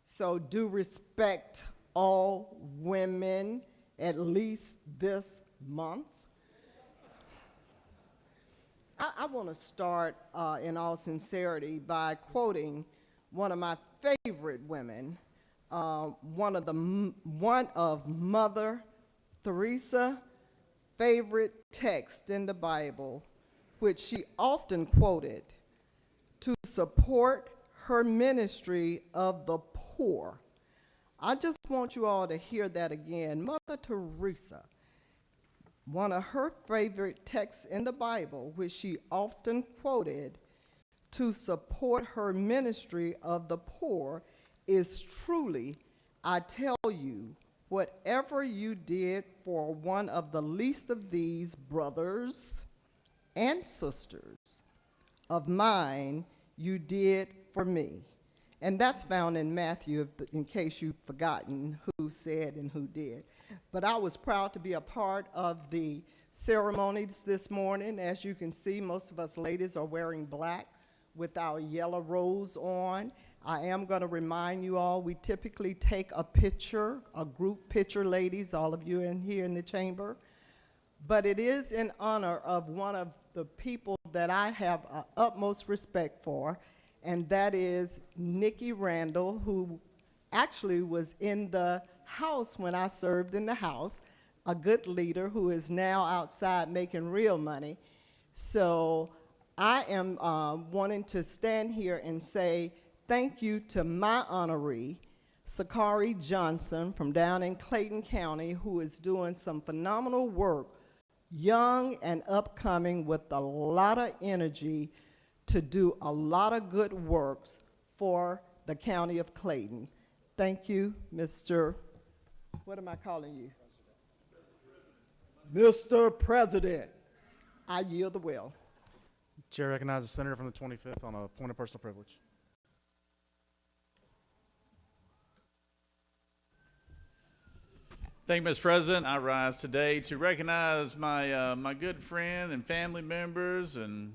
so do respect all women at least this month. I want to start in all sincerity by quoting one of my favorite women, one of Mother Teresa's favorite text in the Bible, which she often quoted to support her ministry of the poor. I just want you all to hear that again. Mother Teresa, one of her favorite texts in the Bible, which she often quoted to support her ministry of the poor, is truly, I tell you, whatever you did for one of the least of these brothers and sisters of mine, you did for me. And that's found in Matthew, in case you've forgotten who said and who did. But I was proud to be a part of the ceremonies this morning. As you can see, most of us ladies are wearing black with our yellow rose on. I am going to remind you all, we typically take a picture, a group picture, ladies, all of you in here in the chamber. But it is in honor of one of the people that I have utmost respect for, and that is Nikki Randall, who actually was in the House when I served in the House, a good leader who is now outside making real money. So I am wanting to stand here and say thank you to my honoree, Sakari Johnson from down in Clayton County, who is doing some phenomenal work, young and upcoming with a lot of energy to do a lot of good works for the county of Clayton. Thank you, Mr. What am I calling you? Mr. President. I yield the will. Chair recognizes the senator from the 25th on a point of personal privilege. Thank you, Mr. President. I rise today to recognize my my good friend and family members and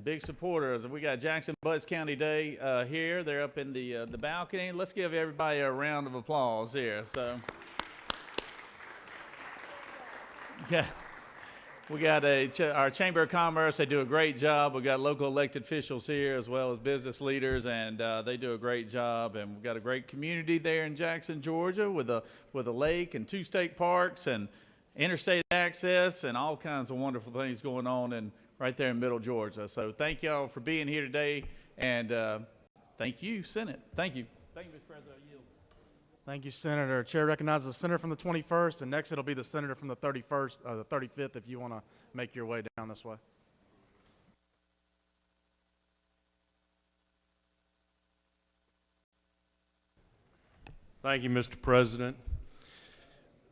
big supporters. We got Jackson Butts County Day here. They're up in the balcony. Let's give everybody a round of applause here. So, yeah. We got our Chamber of Commerce. They do a great job. We got local elected officials here as well as business leaders, and they do a great job. And we've got a great community there in Jackson, Georgia, with a lake and 2 state parks and interstate access and all kinds of wonderful things going on and right there in Middle Georgia. So thank y'all for being here today, and thank you, Senate. Thank you. Thank you, Mr. President. I yield. Thank you, Senator. Chair recognizes the senator from the 21st, and next it'll be the senator from the 35th, if you want to make your way down this way. Thank you, Mr. President.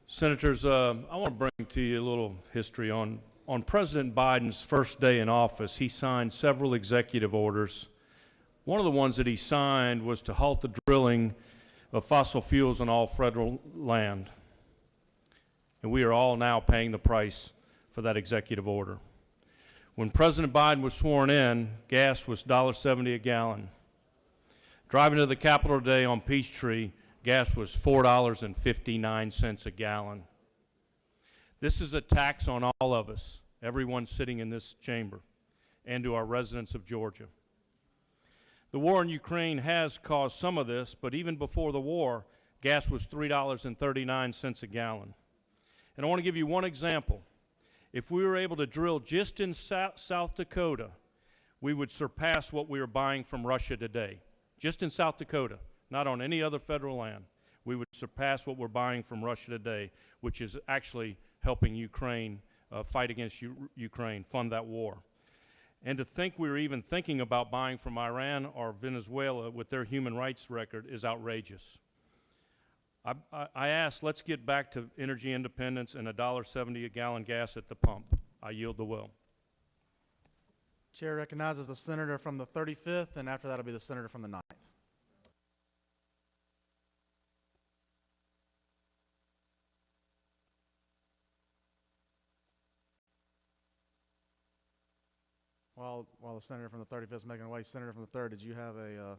Senators, I want to bring to you a little history on President Biden's first day in office. He signed several executive orders. One of the ones that he signed was to halt the drilling of fossil fuels on all federal land. And we are all now paying the price for that executive order. When President Biden was sworn in, gas was $1.70 a gallon. Driving to the Capitol today on Peachtree, gas was $4.59 a gallon. This is a tax on all of us, everyone sitting in this chamber, and to our residents of Georgia. The war in Ukraine has caused some of this, but even before the war, gas was $3.39 a gallon. And I want to give you one example. If we were able to drill just in South Dakota, we would surpass what we are buying from Russia today. Just in South Dakota, not on any other federal land. We would surpass what we're buying from Russia today, which is actually helping Ukraine fight against Ukraine, fund that war. And to think we were even thinking about buying from Iran or Venezuela with their human rights record is outrageous. I asked, let's get back to energy independence and $1.70 a gallon gas at the pump. I yield the will. Chair recognizes the senator from the 35th, and after that will be the senator from the 9th. While the senator from the 35th is making away, senator from the 3rd, did you have a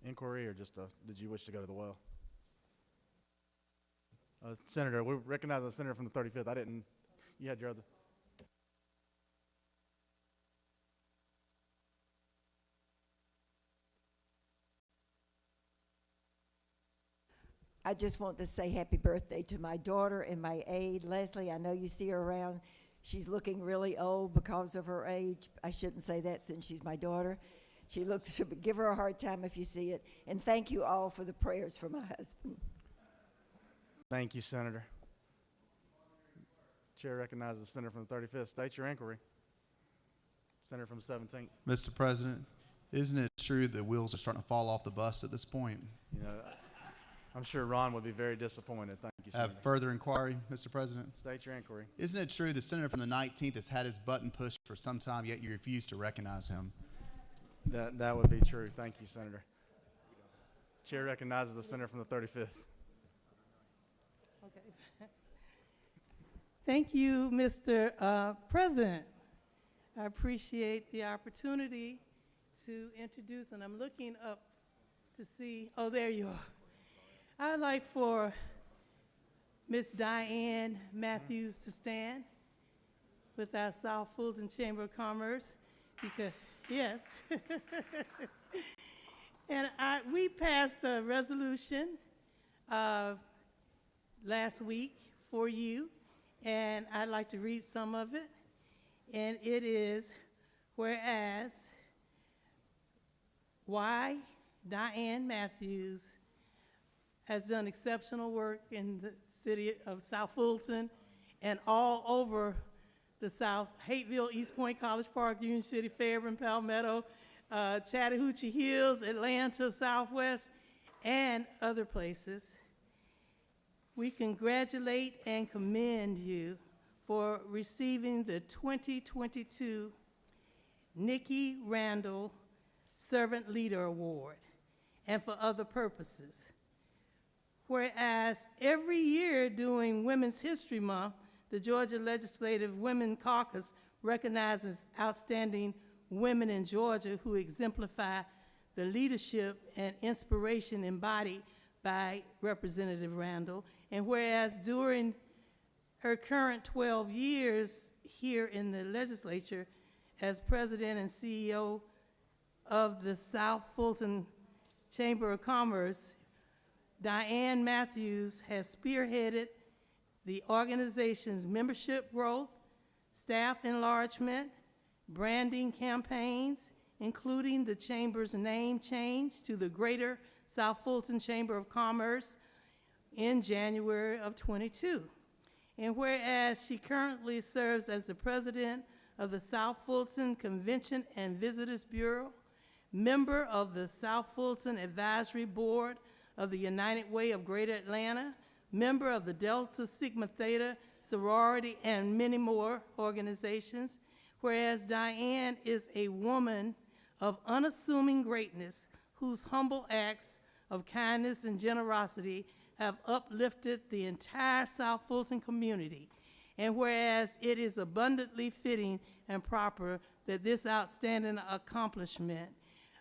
inquiry or just did you wish to go to the well? Senator, we recognize the senator from the 35th. You had your other. I just want to say happy birthday to my daughter and my aide, Leslie. I know you see her around. She's looking really old because of her age. I shouldn't say that since she's my daughter. She looks, give her a hard time if you see it. And thank you all for the prayers for my husband. Thank you, Senator. Chair recognizes the senator from the 35th. State your inquiry. Senator from the 17th. Mr. President, isn't it true that wheels are starting to fall off the bus at this point? You know, I'm sure Ron would be very disappointed. Thank you, I have Senator. further inquiry, Mr. President. State your inquiry. Isn't it true the senator from the 19th has had his button pushed for some time, yet you refuse to recognize him? That would be true. Thank you, Senator. Chair recognizes the senator from the 35th. Okay. Thank you, Mr. President. I appreciate the opportunity to introduce, and I'm looking up to see, oh, there you are. I'd like for Miss Diane Matthews to stand with our South Fulton Chamber of Commerce, because, yes. And we passed a resolution last week for you, and I'd like to read some of it. And it is, whereas why Diane Matthews has done exceptional work in the city of South Fulton and all over the South, Hateville, East Point, College Park, Union City, Fairburn, Palmetto, Chattahoochee Hills, Atlanta, Southwest, and other places. We congratulate and commend you for receiving the 2022 Nikki Randall Servant Leader Award, and for other purposes. Whereas every year during Women's History Month, the Georgia Legislative Women Caucus recognizes outstanding women in Georgia who exemplify the leadership and inspiration embodied by Representative Randall. And whereas during her current 12 years here in the legislature as president and CEO of the South Fulton Chamber of Commerce, Diane Matthews has spearheaded the organization's membership growth, staff enlargement, branding campaigns, including the Chamber's name change to the Greater South Fulton Chamber of Commerce in January of '22. And whereas she currently serves as the president of the South Fulton Convention and Visitors Bureau, member of the South Fulton Advisory Board of the United Way of Greater Atlanta, member of the Delta Sigma Theta sorority, and many more organizations, whereas Diane is a woman of unassuming greatness whose humble acts of kindness and generosity have uplifted the entire South Fulton community. And whereas it is abundantly fitting and proper that this outstanding accomplishment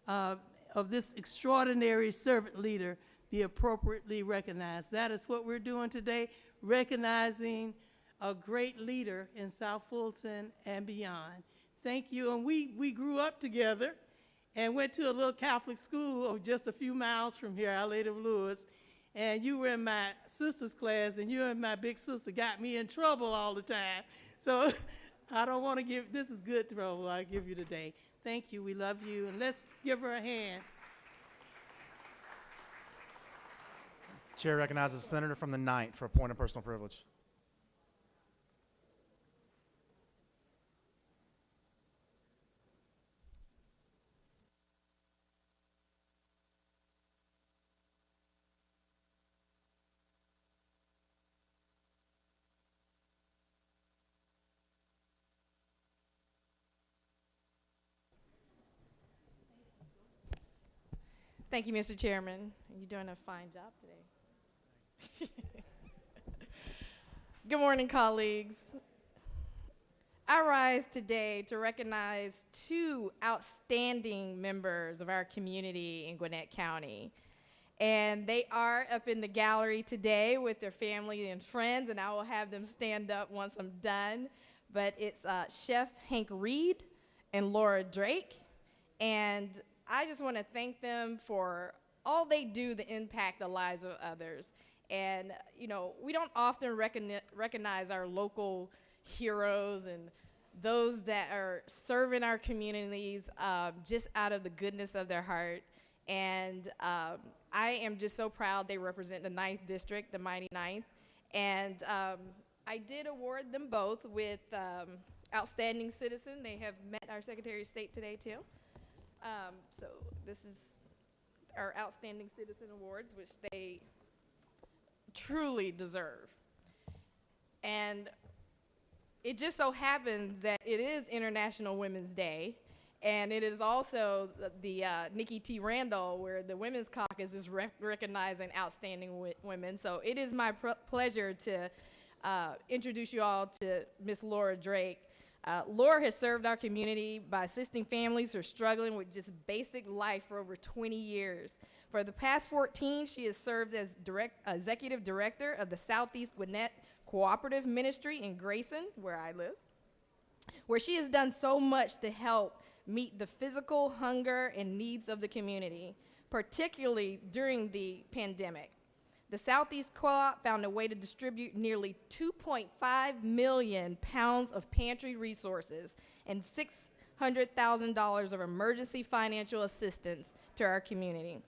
of this extraordinary servant leader be appropriately recognized. That is what we're doing today, recognizing a great leader in South Fulton and beyond. Thank you. And we grew up together and went to a little Catholic school just a few miles from here, Our Lady of Lewis. And you were in my sister's class, and you and my big sister got me in trouble all the time. So I don't want to give, this is good trouble I give you today. Thank you, we love you, and let's give her a hand. Chair recognizes the senator from the 9th for a point of personal privilege. Thank you, Mr. Chairman. You're doing a fine job today. Good morning, colleagues. I rise today to recognize two outstanding members of our community in Gwinnett County. And they are up in the gallery today with their family and friends, and I will have them stand up once I'm done. But it's Chef Hank Reed and Laura Drake. And I just want to thank them for all they do to impact the lives of others. And, we don't often recognize our local heroes and those that are serving our communities just out of the goodness of their heart. And I am just so proud they represent the 9th District, the mighty 9th. And I did award them both with Outstanding Citizen. They have met our Secretary of State today, too. So this is our Outstanding Citizen Awards, which they truly deserve. And it just so happens that it is International Women's Day, and it is also the Nikki T. Randall, where the Women's Caucus is recognizing outstanding women. So it is my pleasure to introduce you all to Miss Laura Drake. Laura has served our community by assisting families who are struggling with just basic life for over 20 years. For the past 14, she has served as executive director of the Southeast Gwinnett Cooperative Ministry in Grayson, where I live, where she has done so much to help meet the physical hunger and needs of the community, particularly during the pandemic. The Southeast Co-op found a way to distribute nearly 2.5 million pounds of pantry resources and $600,000 of emergency financial assistance to our community.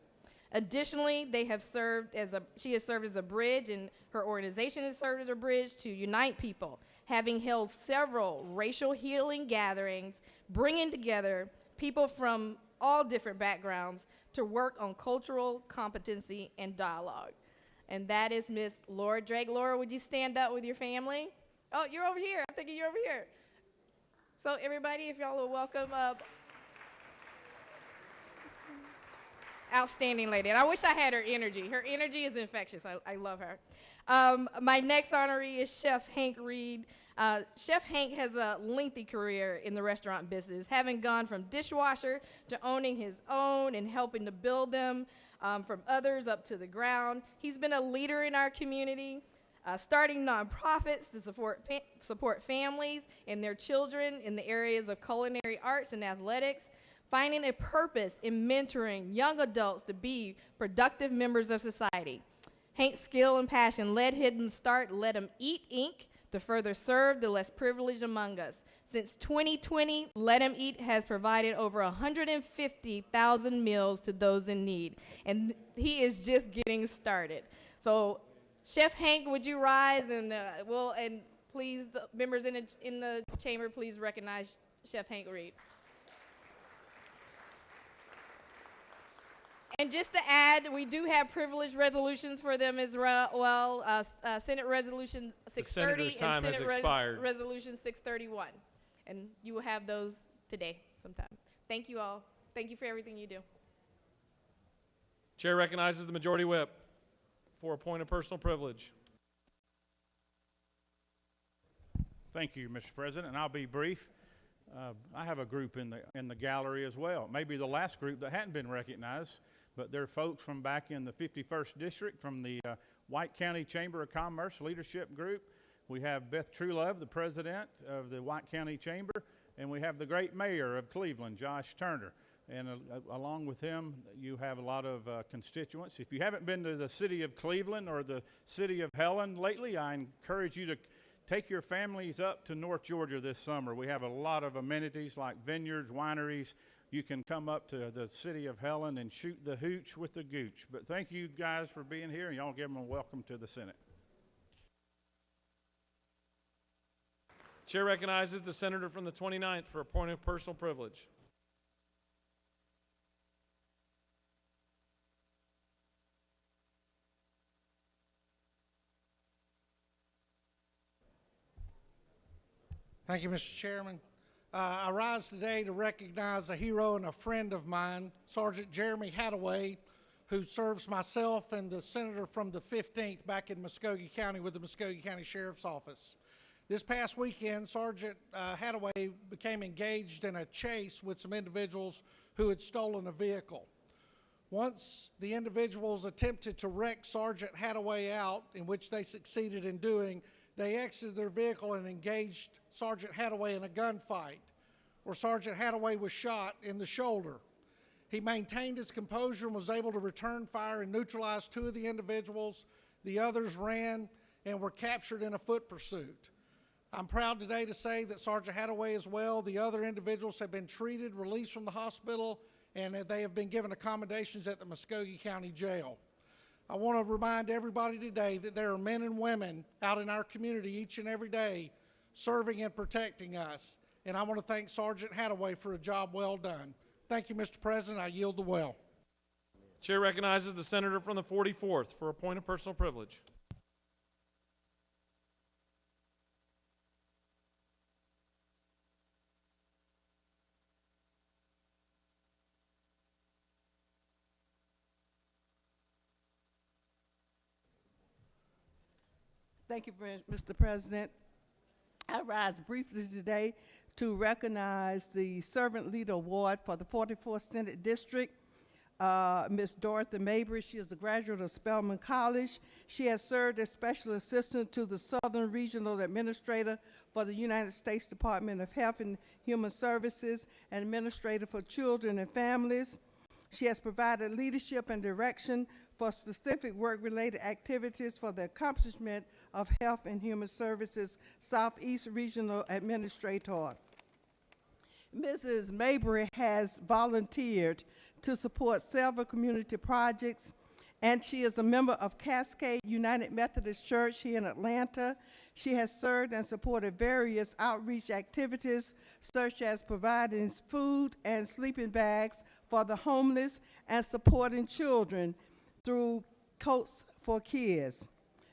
Additionally, she has served as a bridge, and her organization has served as a bridge to unite people, having held several racial healing gatherings, bringing together people from all different backgrounds to work on cultural competency and dialogue. And that is Miss Laura Drake. Laura, would you stand up with your family? Oh, you're over here. I'm thinking you're over here. So everybody, if y'all will welcome up. Outstanding lady. And I wish I had her energy. Her energy is infectious. I love her. My next honoree is Chef Hank Reed. Chef Hank has a lengthy career in the restaurant business, having gone from dishwasher to owning his own and helping to build them from others up to the ground. He's been a leader in our community, starting nonprofits to support families and their children in the areas of culinary arts and athletics, finding a purpose in mentoring young adults to be productive members of society. Hank's skill and passion led him to start Let 'em Eat, Inc. to further serve the less privileged among us. Since 2020, Let 'em Eat has provided over 150,000 meals to those in need, and he is just getting started. So, Chef Hank, would you rise and please, the members in the chamber, please recognize Chef Hank Reed. And just to add, we do have privilege resolutions for them as well. Senate Resolution 630 and Senate Resolution 631. And you will have those today sometime. Thank you all. Thank you for everything you do. Chair recognizes the Majority Whip for a point of personal privilege. Thank you, Mr. President, and I'll be brief. I have a group in the gallery as well. Maybe the last group that hadn't been recognized, but they're folks from back in the 51st District from the White County Chamber of Commerce Leadership Group. We have Beth Truelove, the president of the White County Chamber, and we have the great mayor of Cleveland, Josh Turner. And along with him, you have a lot of constituents. If you haven't been to the city of Cleveland or the city of Helen lately, I encourage you to take your families up to North Georgia this summer. We have a lot of amenities like vineyards, wineries. You can come up to the city of Helen and shoot the hooch with the gooch. But thank you guys for being here, and y'all give them a welcome to the Senate. Chair recognizes the senator from the 29th for a point of personal privilege. Thank you, Mr. Chairman. I rise today to recognize a hero and a friend of mine, Sergeant Jeremy Hadaway, who serves myself and the senator from the 15th back in Muskogee County with the Muskogee County Sheriff's Office. This past weekend, Sergeant Hadaway became engaged in a chase with some individuals who had stolen a vehicle. Once the individuals attempted to wreck Sergeant Hadaway out, in which they succeeded in doing, they exited their vehicle and engaged Sergeant Hadaway in a gunfight, where Sergeant Hadaway was shot in the shoulder. He maintained his composure and was able to return fire and neutralize two of the individuals. The others ran and were captured in a foot pursuit. I'm proud today to say that Sergeant Hadaway as well, the other individuals have been treated, released from the hospital, and that they have been given accommodations at the Muskogee County Jail. I want to remind everybody today that there are men and women out in our community each and every day serving and protecting us. And I want to thank Sergeant Hadaway for a job well done. Thank you, Mr. President. I yield the well. Chair recognizes the senator from the 44th for a point of personal privilege. Thank you, Mr. President. I rise briefly today to recognize the Servant Leader Award for the 44th Senate District. Ms. Dorothy Mabry, she is a graduate of Spelman College. She has served as Special Assistant to the Southern Regional Administrator for the United States Department of Health and Human Services and Administrator for Children and Families. She has provided leadership and direction for specific work-related activities for the accomplishment of Health and Human Services Southeast Regional Administrator. Mrs. Mabry has volunteered to support several community projects, and she is a member of Cascade United Methodist Church here in Atlanta. She has served and supported various outreach activities, such as providing food and sleeping bags for the homeless and supporting children through Coats for Kids.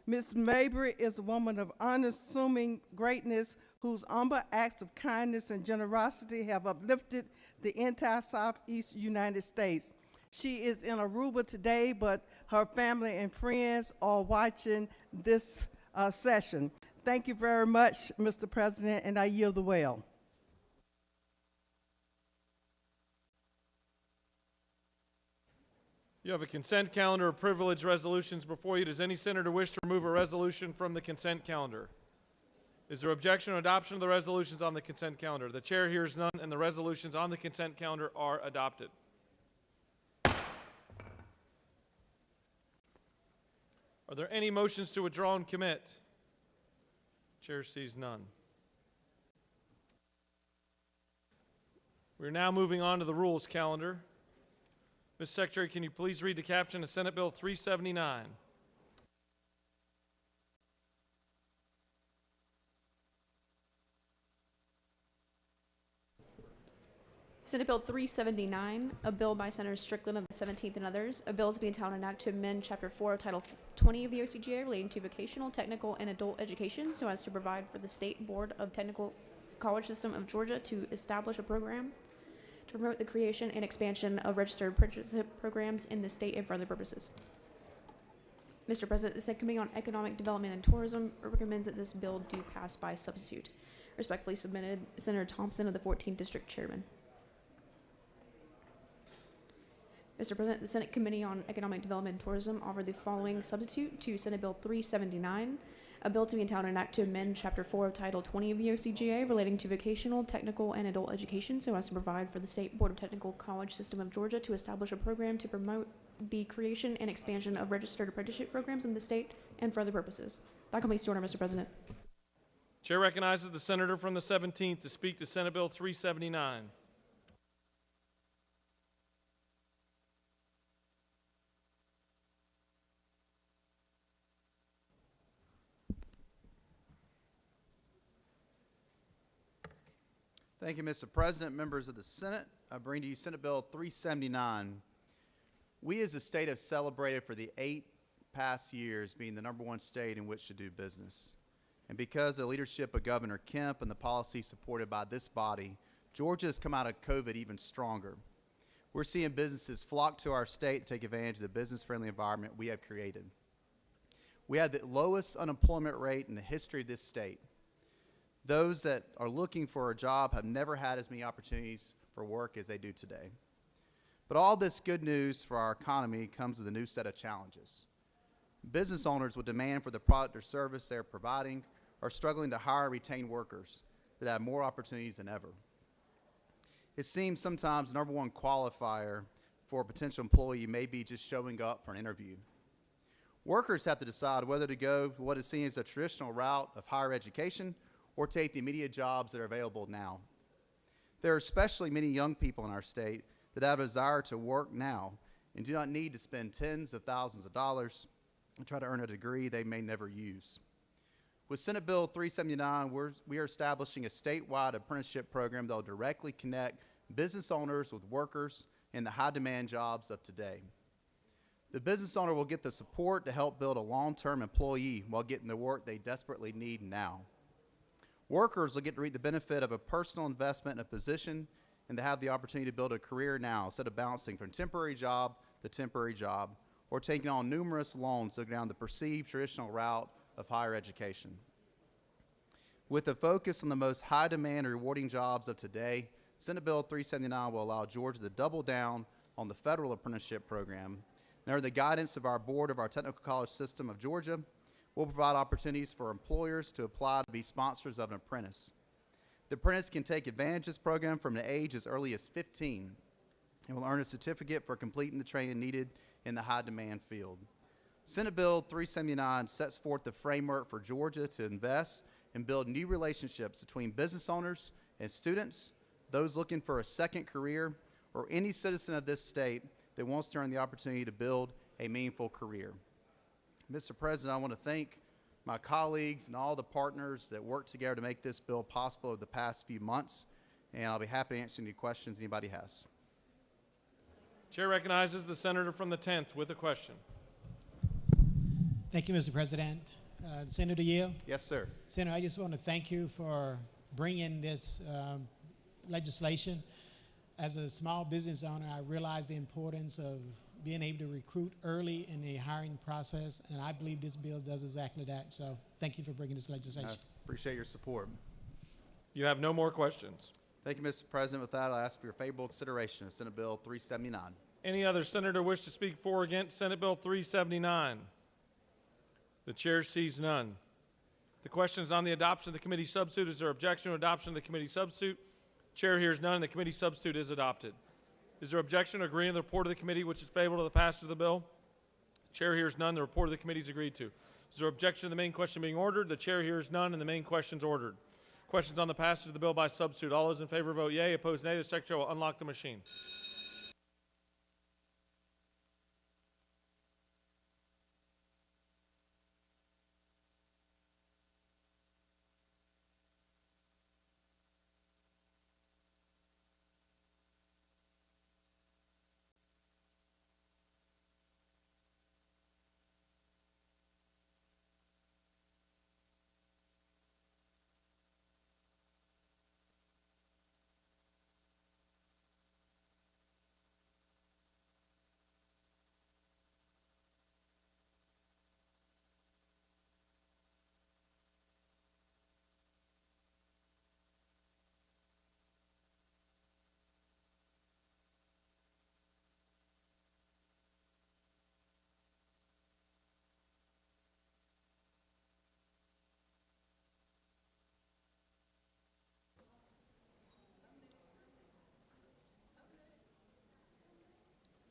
Ms. Mabry is a woman of unassuming greatness whose humble acts of kindness and generosity have uplifted the entire Southeast United States. She is in Aruba today, but her family and friends are watching this session. Thank you very much, Mr. President, and I yield the well. You have a consent calendar of privilege resolutions before you. Does any senator wish to remove a resolution from the consent calendar? Is there objection or adoption of the resolutions on the consent calendar? The chair hears none, and the resolutions on the consent calendar are adopted. Are there any motions to withdraw and commit? Chair sees none. We're now moving on to the rules calendar. Ms. Secretary, can you please read the caption of Senate Bill 379? Senate Bill 379, a bill by Senators Strickland of the 17th and others, a bill to be entitled an act to amend Chapter 4 of Title 20 of the OCGA relating to vocational, technical, and adult education so as to provide for the State Board of Technical College System of Georgia to establish a program to promote the creation and expansion of registered apprenticeship programs in the state and for other purposes. Mr. President, the Senate Committee on Economic Development and Tourism recommends that this bill do pass by substitute. Respectfully submitted, Senator Thompson of the 14th District Chairman. Mr. President, the Senate Committee on Economic Development and Tourism offered the following substitute to Senate Bill 379, a bill to be entitled an act to amend Chapter 4 of Title 20 of the OCGA relating to vocational, technical, and adult education so as to provide for the State Board of Technical College System of Georgia to establish a program to promote the creation and expansion of registered apprenticeship programs in the state and for other purposes. That completes the order, Mr. President. Chair recognizes the senator from the 17th to speak to Senate Bill 379. Thank you, Mr. President, members of the Senate. I bring to you Senate Bill 379. We as a state have celebrated for the 8 past years being the #1 state in which to do business. And because of the leadership of Governor Kemp and the policy supported by this body, Georgia has come out of COVID even stronger. We're seeing businesses flock to our state to take advantage of the business-friendly environment we have created. We have the lowest unemployment rate in the history of this state. Those that are looking for a job have never had as many opportunities for work as they do today. But all this good news for our economy comes with a new set of challenges. Business owners with demand for the product or service they're providing are struggling to hire and retain workers that have more opportunities than ever. It seems sometimes the #1 qualifier for a potential employee may be just showing up for an interview. Workers have to decide whether to go what is seen as a traditional route of higher education or take the immediate jobs that are available now. There are especially many young people in our state that have a desire to work now and do not need to spend tens of thousands of dollars and try to earn a degree they may never use. With Senate Bill 379, we are establishing a statewide apprenticeship program that will directly connect business owners with workers in the high-demand jobs of today. The business owner will get the support to help build a long-term employee while getting the work they desperately need now. Workers will get to reap the benefit of a personal investment in a position and to have the opportunity to build a career now instead of bouncing from temporary job to temporary job or taking on numerous loans to go down the perceived traditional route of higher education. With a focus on the most high-demand and rewarding jobs of today, Senate Bill 379 will allow Georgia to double down on the federal apprenticeship program. And under the guidance of our board of our technical college system of Georgia, we'll provide opportunities for employers to apply to be sponsors of an apprentice. The apprentice can take advantage of this program from the age as early as 15 and will earn a certificate for completing the training needed in the high-demand field. Senate Bill 379 sets forth the framework for Georgia to invest and build new relationships between business owners and students, those looking for a second career, or any citizen of this state that wants to earn the opportunity to build a meaningful career. Mr. President, I want to thank my colleagues and all the partners that worked together to make this bill possible over the past few months, and I'll be happy to answer any questions anybody has. Chair recognizes the senator from the 10th with a question. Thank you, Mr. President. Senator Yale? Yes, sir. Senator, I just want to thank you for bringing this legislation. As a small business owner, I realize the importance of being able to recruit early in the hiring process, and I believe this bill does exactly that. So thank you for bringing this legislation. I appreciate your support. You have no more questions. Thank you, Mr. President. With that, I ask for your favorable consideration of Senate Bill 379. Any other senator wish to speak for or against Senate Bill 379? The chair sees none. The question is on the adoption of the committee substitute. Is there objection to adoption of the committee substitute? Chair hears none. The committee substitute is adopted. Is there objection to agreeing to the report of the committee which is favorable to the passage of the bill? Chair hears none. The report of the committee is agreed to. Is there objection to the main question being ordered? The chair hears none, and the main question is ordered. Questions on the passage of the bill by substitute. All those in favor vote yea. Opposed nay. The secretary will unlock the machine.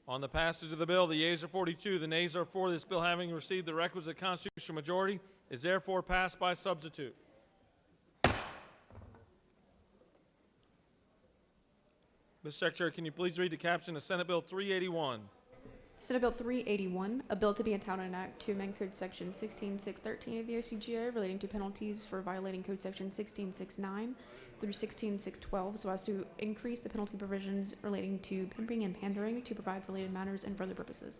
On the passage of the bill, the yeas are 42, the nays are 4. This bill, having received the requisite constitutional majority, is therefore passed by substitute. Mr. Secretary, can you please read the caption of Senate Bill 381? Senate Bill 381, a bill to be entitled an act to amend Code Section 16613 of the OCGA relating to penalties for violating Code Section 16609 through 16612 so as to increase the penalty provisions relating to pimping and pandering to provide for related matters and further purposes.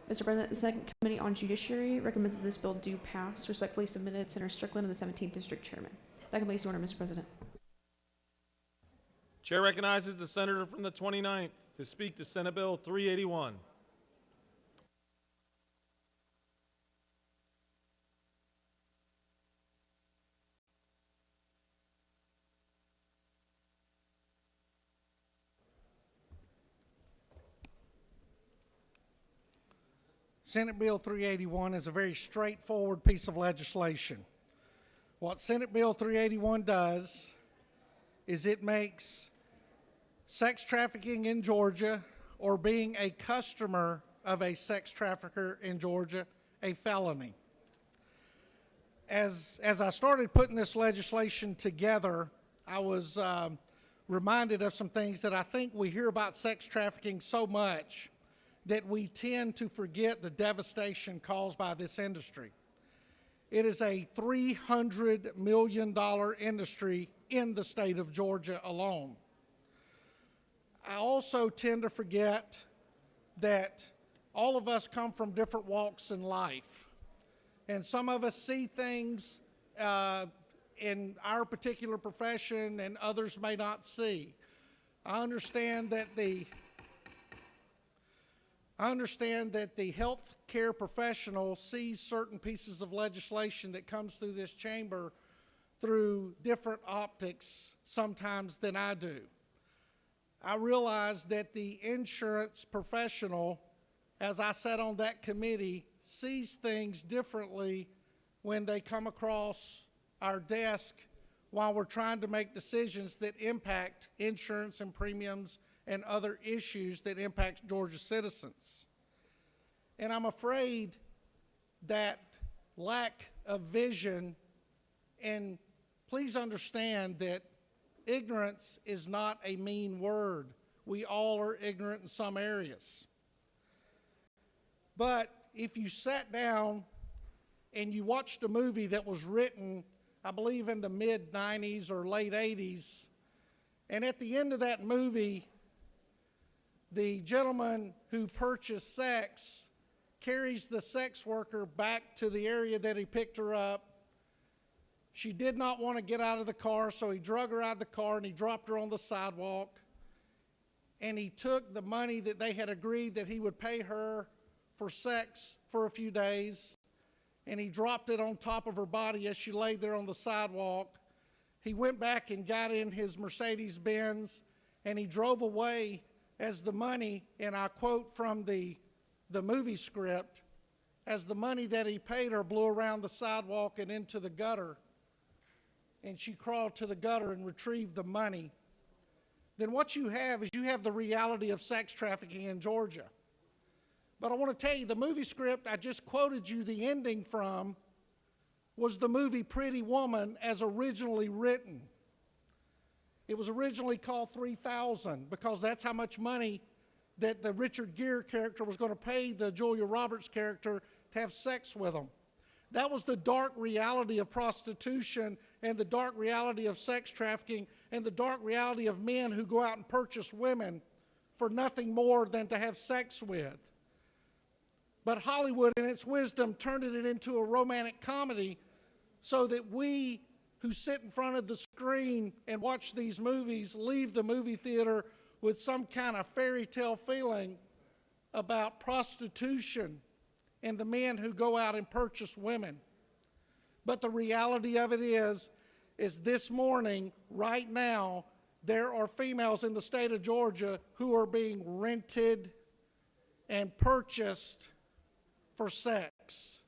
Mr. President, the Second Committee on Judiciary recommends that this bill do pass. Respectfully submitted, Senator Strickland of the 17th District Chairman. That completes the order, Mr. President. Chair recognizes the senator from the 29th to speak to Senate Bill 381. Senate Bill 381 is a very straightforward piece of legislation. What Senate Bill 381 does is it makes sex trafficking in Georgia or being a customer of a sex trafficker in Georgia a felony. As I started putting this legislation together, I was reminded of some things that I think we hear about sex trafficking so much that we tend to forget the devastation caused by this industry. It is a $300 million industry in the state of Georgia alone. I also tend to forget that all of us come from different walks in life. And some of us see things in our particular profession and others may not see. I understand that the health care professional sees certain pieces of legislation that comes through this chamber through different optics sometimes than I do. I realize that the insurance professional, as I sat on that committee, sees things differently when they come across our desk while we're trying to make decisions that impact insurance and premiums and other issues that impact Georgia citizens. And I'm afraid that lack of vision, and please understand that ignorance is not a mean word. We all are ignorant in some areas. But if you sat down and you watched a movie that was written, I believe in the mid-90s or late 80s, and at the end of that movie, the gentleman who purchased sex carries the sex worker back to the area that he picked her up. She did not want to get out of the car, so he drug her out of the car and he dropped her on the sidewalk. And he took the money that they had agreed that he would pay her for sex for a few days, and he dropped it on top of her body as she lay there on the sidewalk. He went back and got in his Mercedes-Benz, and he drove away as the money, and I quote from the movie script, as the money that he paid her blew around the sidewalk and into the gutter, and she crawled to the gutter and retrieved the money. Then what you have is you have the reality of sex trafficking in Georgia. But I want to tell you, the movie script I just quoted you the ending from was the movie Pretty Woman as originally written. It was originally called 3,000 because that's how much money that the Richard Gere character was going to pay the Julia Roberts character to have sex with him. That was the dark reality of prostitution and the dark reality of sex trafficking and the dark reality of men who go out and purchase women for nothing more than to have sex with. But Hollywood, in its wisdom, turned it into a romantic comedy so that we who sit in front of the screen and watch these movies leave the movie theater with some kind of fairy tale feeling about prostitution and the men who go out and purchase women. But the reality of it is this morning, right now, there are females in the state of Georgia who are being rented and purchased for sex.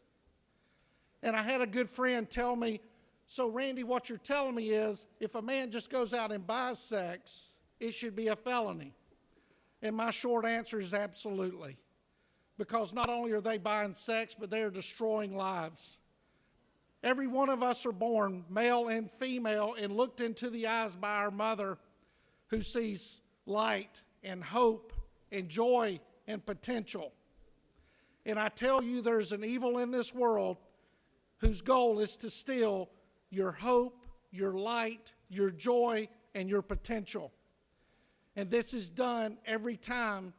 And I had a good friend tell me, so Randy, what you're telling me is if a man just goes out and buys sex, it should be a felony. And my short answer is absolutely. Because not only are they buying sex, but they're destroying lives. Every one of us are born, male and female, and looked into the eyes by our mother who sees light and hope and joy and potential. And I tell you, there's an evil in this world whose goal is to steal your hope, your light, your joy, and your potential. And this is done every time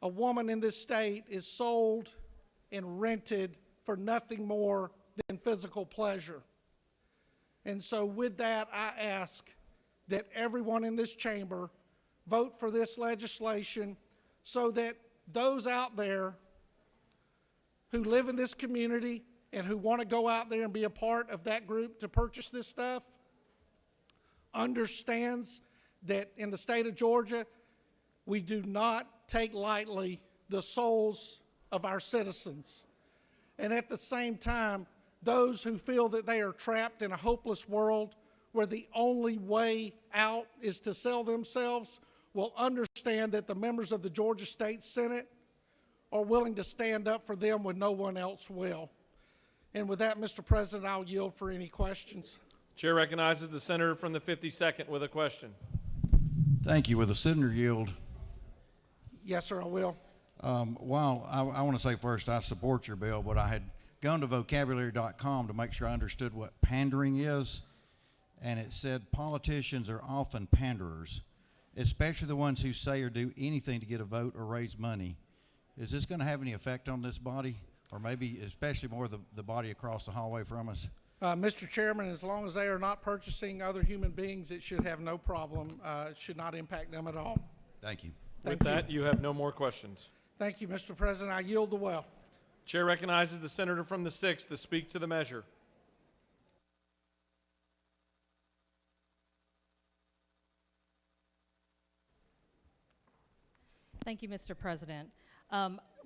a woman in this state is sold and rented for nothing more than physical pleasure. And so with that, I ask that everyone in this chamber vote for this legislation so that those out there who live in this community and who want to go out there and be a part of that group to purchase this stuff understands that in the state of Georgia, we do not take lightly the souls of our citizens. And at the same time, those who feel that they are trapped in a hopeless world where the only way out is to sell themselves will understand that the members of the Georgia State Senate are willing to stand up for them when no one else will. And with that, Mr. President, I'll yield for any questions. Chair recognizes the senator from the 52nd with a question. Thank you. With the senator yield. Yes, sir, I will. Well, I want to say first, I support your bill, but I had gone to vocabulary.com to make sure I understood what pandering is, and it said politicians are often panderers, especially the ones who say or do anything to get a vote or raise money. Is this going to have any effect on this body, or maybe especially more the body across the hallway from us? Mr. Chairman, as long as they are not purchasing other human beings, it should have no problem. It should not impact them at all. Thank you. With that, you have no more questions. Thank you, Mr. President. I yield the well. Chair recognizes the senator from the 6th to speak to the measure. Thank you, Mr. President.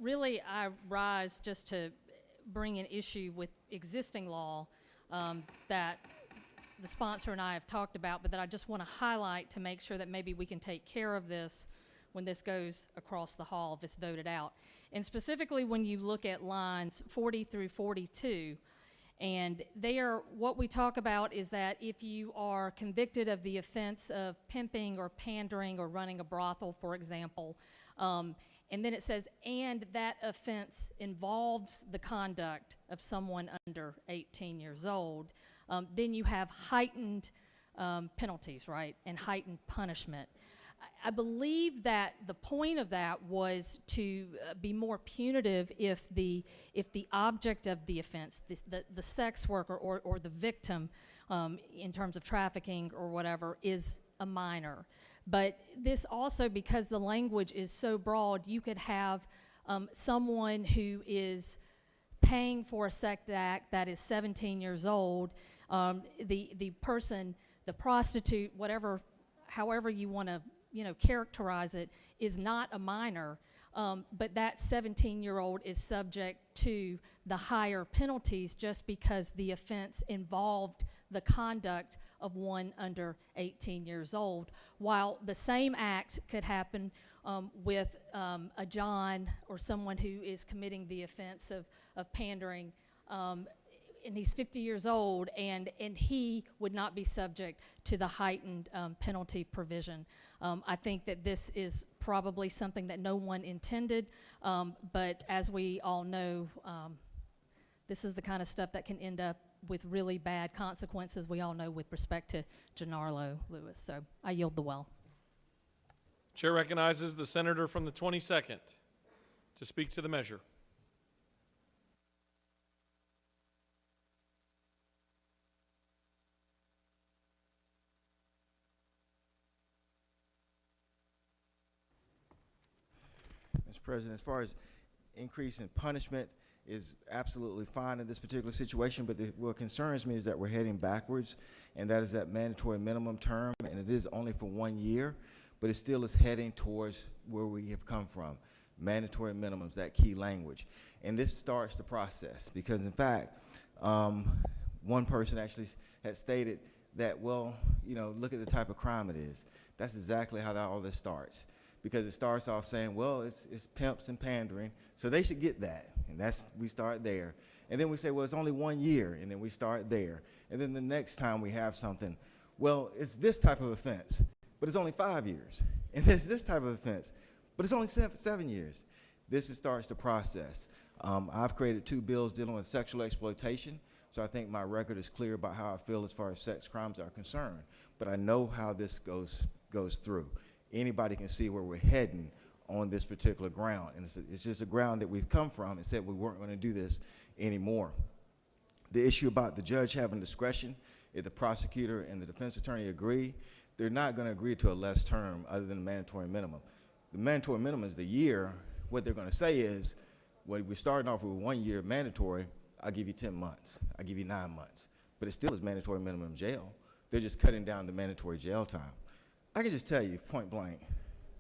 Really, I rise just to bring an issue with existing law that the sponsor and I have talked about, but that I just want to highlight to make sure that maybe we can take care of this when this goes across the hall, if it's voted out. And specifically when you look at lines 40 through 42, and there, what we talk about is that if you are convicted of the offense of pimping or pandering or running a brothel, for example, and then it says, and that offense involves the conduct of someone under 18 years old, then you have heightened penalties, right, and heightened punishment. I believe that the point of that was to be more punitive if the object of the offense, the sex worker or the victim in terms of trafficking or whatever, is a minor. But this also, because the language is so broad, you could have someone who is paying for a sex act that is 17 years old, the person, the prostitute, whatever, however you want to characterize it, is not a minor, but that 17-year-old is subject to the higher penalties just because the offense involved the conduct of one under 18 years old, while the same act could happen with a John or someone who is committing the offense of pandering, and he's 50 years old, and he would not be subject to the heightened penalty provision. I think that this is probably something that no one intended, but as we all know, this is the kind of stuff that can end up with really bad consequences, we all know, with respect to Gennaro Lewis. So I yield the well. Chair recognizes the senator from the 22nd to speak to the measure. Mr. President, as far as increase in punishment is absolutely fine in this particular situation, but what concerns me is that we're heading backwards, and that is that mandatory minimum term, and it is only for 1 year, but it still is heading towards where we have come from. Mandatory minimums, that key language. And this starts the process, because in fact, one person actually had stated that, well, look at the type of crime it is. That's exactly how all this starts. Because it starts off saying, well, it's pimps and pandering, so they should get that. And we start there. And then we say, well, it's only 1 year, and then we start there. And then the next time we have something, well, it's this type of offense, but it's only 5 years. And there's this type of offense, but it's only 7 years. This starts the process. I've created 2 bills dealing with sexual exploitation, so I think my record is clear about how I feel as far as sex crimes are concerned. But I know how this goes through. Anybody can see where we're heading on this particular ground. And it's just a ground that we've come from and said we weren't going to do this anymore. The issue about the judge having discretion, if the prosecutor and the defense attorney agree, they're not going to agree to a less term other than the mandatory minimum. The mandatory minimum is the year. What they're going to say is, well, we're starting off with 1 year mandatory, I'll give you 10 months, I'll give you 9 months. But it still is mandatory minimum jail. They're just cutting down the mandatory jail time. I can just tell you, point blank,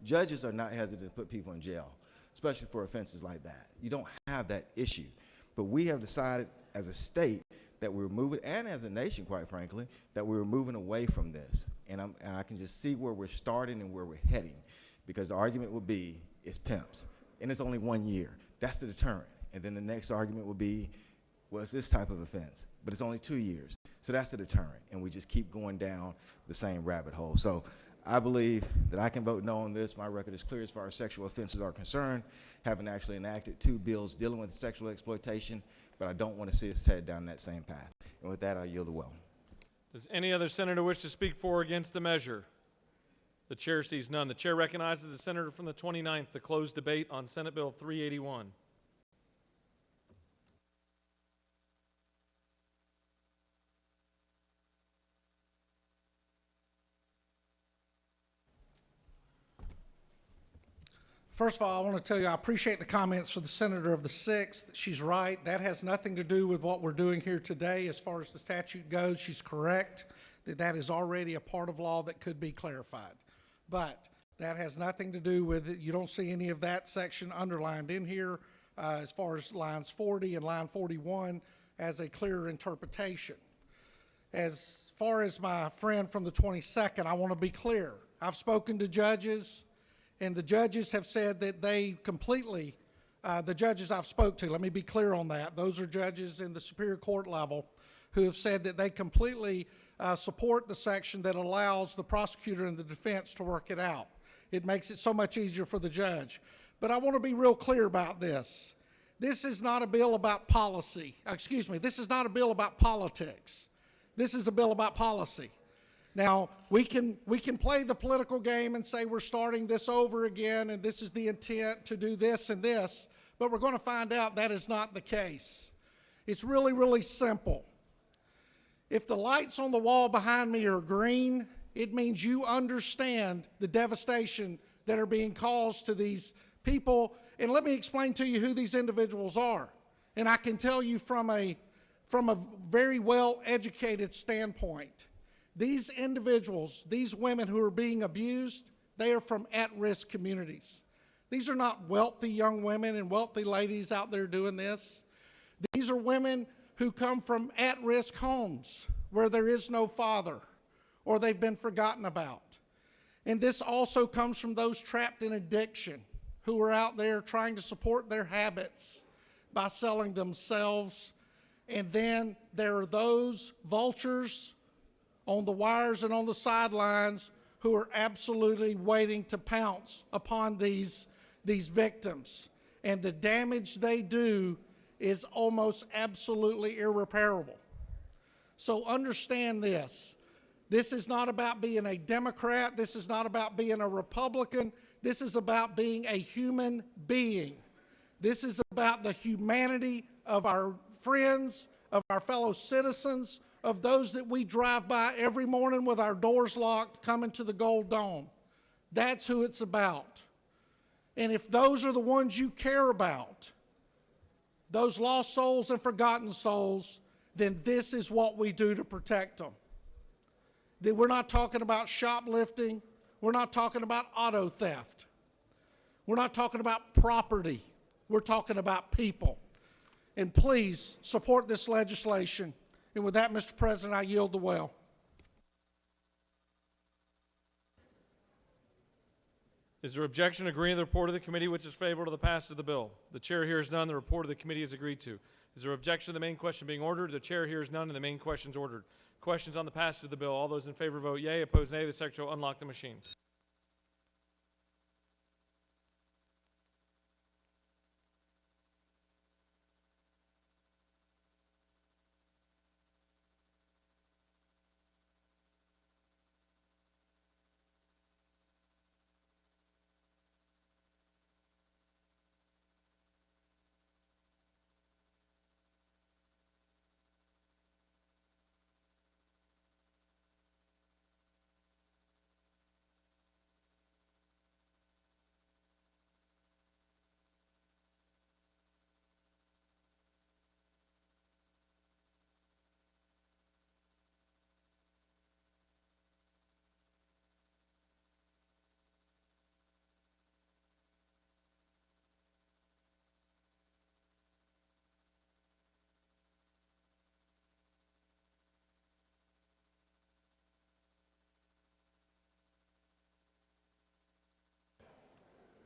judges are not hesitant to put people in jail, especially for offenses like that. You don't have that issue. But we have decided as a state that we're moving, and as a nation, quite frankly, that we're moving away from this. And I can just see where we're starting and where we're heading, because the argument would be, it's pimps, and it's only 1 year. That's the deterrent. And then the next argument will be, well, it's this type of offense, but it's only 2 years. So that's the deterrent, and we just keep going down the same rabbit hole. So I believe that I can vote no on this. My record is clear as far as sexual offenses are concerned, having actually enacted 2 bills dealing with sexual exploitation, but I don't want to see us head down that same path. And with that, I yield the well. Does any other senator wish to speak for or against the measure? The chair sees none. The chair recognizes the senator from the 29th to close debate on Senate Bill 381. First of all, I want to tell you I appreciate the comments for the senator of the 6th. She's right. That has nothing to do with what we're doing here today as far as the statute goes. She's correct that that is already a part of law that could be clarified. But that has nothing to do with it. You don't see any of that section underlined in here as far as lines 40 and line 41 as a clearer interpretation. As far as my friend from the 22nd, I want to be clear. I've spoken to judges, and the judges have said that they completely, the judges I've spoke to, let me be clear on that. Those are judges in the Superior Court level who have said that they completely support the section that allows the prosecutor and the defense to work it out. It makes it so much easier for the judge. But I want to be real clear about this. This is not a bill about policy. This is not a bill about politics. This is a bill about policy. Now, we can play the political game and say we're starting this over again and this is the intent to do this and this, but we're going to find out that is not the case. It's really, really simple. If the lights on the wall behind me are green, it means you understand the devastation that are being caused to these people. And let me explain to you who these individuals are. And I can tell you from a very well-educated standpoint. These individuals, these women who are being abused, they are from at-risk communities. These are not wealthy young women and wealthy ladies out there doing this. These are women who come from at-risk homes where there is no father or they've been forgotten about. And this also comes from those trapped in addiction who are out there trying to support their habits by selling themselves. And then there are those vultures on the wires and on the sidelines who are absolutely waiting to pounce upon these victims. And the damage they do is almost absolutely irreparable. So understand this. This is not about being a Democrat. This is not about being a Republican. This is about being a human being. This is about the humanity of our friends, of our fellow citizens, of those that we drive by every morning with our doors locked coming to the Gold Dome. That's who it's about. And if those are the ones you care about, those lost souls and forgotten souls, then this is what we do to protect them. That we're not talking about shoplifting. We're not talking about auto theft. We're not talking about property. We're talking about people. And please support this legislation. And with that, Mr. President, I yield the well. Is there objection to agreeing to the report of the committee which is favorable to the passage of the bill? The chair hears none. The report of the committee is agreed to. Is there objection to the main question being ordered? The chair hears none, and the main question is ordered. Questions on the passage of the bill? All those in favor vote yea. Opposed, nay. The secretary will unlock the machine.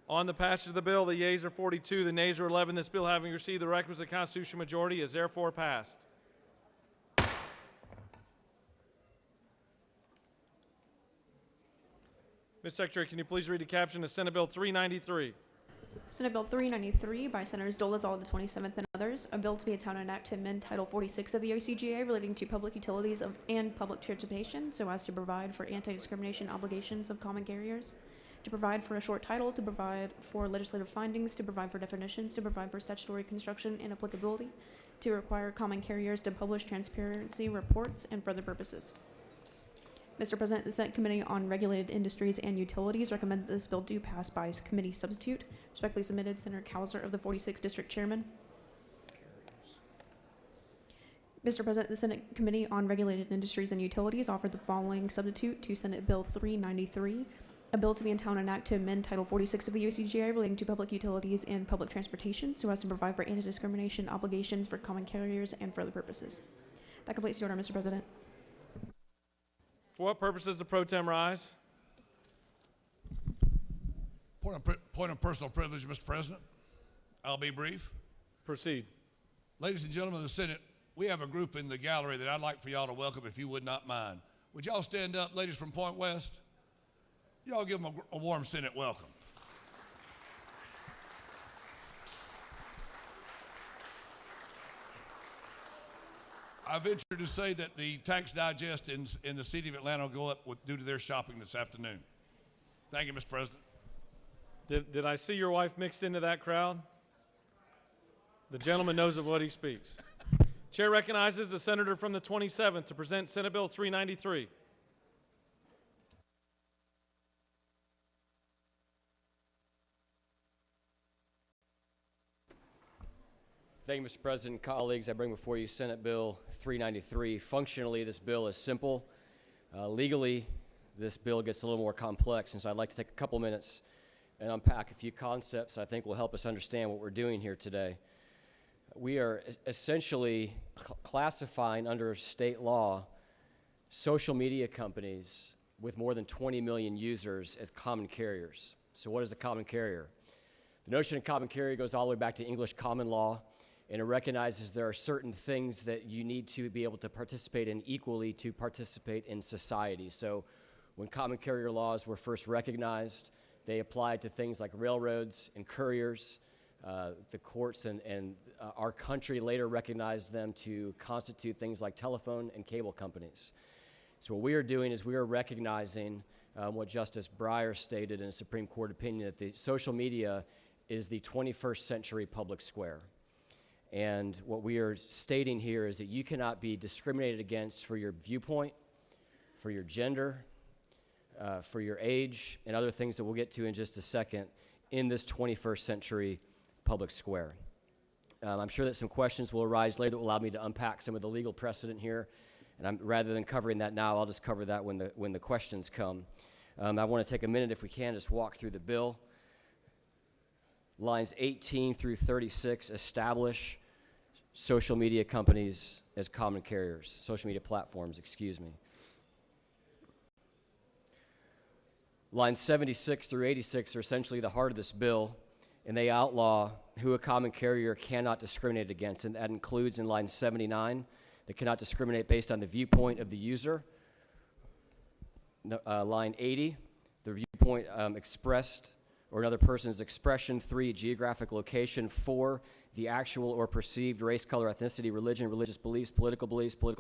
On the passage of the bill, the yeas are 42, the nays are 11. This bill, having received the requisite constitutional majority, is therefore passed. Ms. Secretary, can you please read the caption of Senate Bill 393? Senate Bill 393 by Senators Dolezal the 27th and others, a bill to be a town and act to amend Title 46 of the OCGA relating to public utilities and public transportation so as to provide for anti-discrimination obligations of common carriers, to provide for a short title, to provide for legislative findings, to provide for definitions, to provide for statutory construction and applicability, to require common carriers to publish transparency reports, and for other purposes. Mr. President, the Senate Committee on Regulated Industries and Utilities recommends that this bill do pass by committee substitute. Respectfully submitted, Senator Cowser of the 46th District Chairman. Mr. President, the Senate Committee on Regulated Industries and Utilities offered the following substitute to Senate Bill 393, a bill to be in town and act to amend Title 46 of the OCGA relating to public utilities and public transportation so as to provide for anti-discrimination obligations for common carriers and for other purposes. That completes the order, Mr. President. For what purpose does the pro tem rise? Point of personal privilege, Mr. President. I'll be brief. Proceed. Ladies and gentlemen of the Senate, we have a group in the gallery that I'd like for y'all to welcome if you would not mind. Would y'all stand up, ladies from Point West? Y'all give them a warm Senate welcome. I venture to say that the tax digest in the city of Atlanta will go up due to their shopping this afternoon. Thank you, Mr. President. Did I see your wife mixed into that crowd? The gentleman knows of what he speaks. Chair recognizes the senator from the 27th to present Senate Bill 393. Thank you, Mr. President. Colleagues, I bring before you Senate Bill 393. Functionally, this bill is simple. Legally, this bill gets a little more complex, and so I'd like to take a couple minutes and unpack a few concepts I think will help us understand what we're doing here today. We are essentially classifying under state law social media companies with more than 20 million users as common carriers. So what is a common carrier? The notion of common carrier goes all the way back to English common law, and it recognizes there are certain things that you need to be able to participate in equally to participate in society. So when common carrier laws were first recognized, they applied to things like railroads and couriers. The courts and our country later recognized them to constitute things like telephone and cable companies. So what we are doing is we are recognizing what Justice Breyer stated in a Supreme Court opinion, that the social media is the 21st century public square. And what we are stating here is that you cannot be discriminated against for your viewpoint, for your gender, for your age, and other things that we'll get to in just a second in this 21st century public square. I'm sure that some questions will arise later that will allow me to unpack some of the legal precedent here. And rather than covering that now, I'll just cover that when the questions come. I want to take a minute, if we can, just walk through the bill. Lines 18 through 36 establish social media companies as common carriers, social media platforms, excuse me. Lines 76 through 86 are essentially the heart of this bill, and they outlaw who a common carrier cannot discriminate against, and that includes in line 79, they cannot discriminate based on the viewpoint of the user. Line 80, the viewpoint expressed or another person's expression. 3, geographic location. 4, the actual or perceived race, color, ethnicity, religion, religious beliefs, political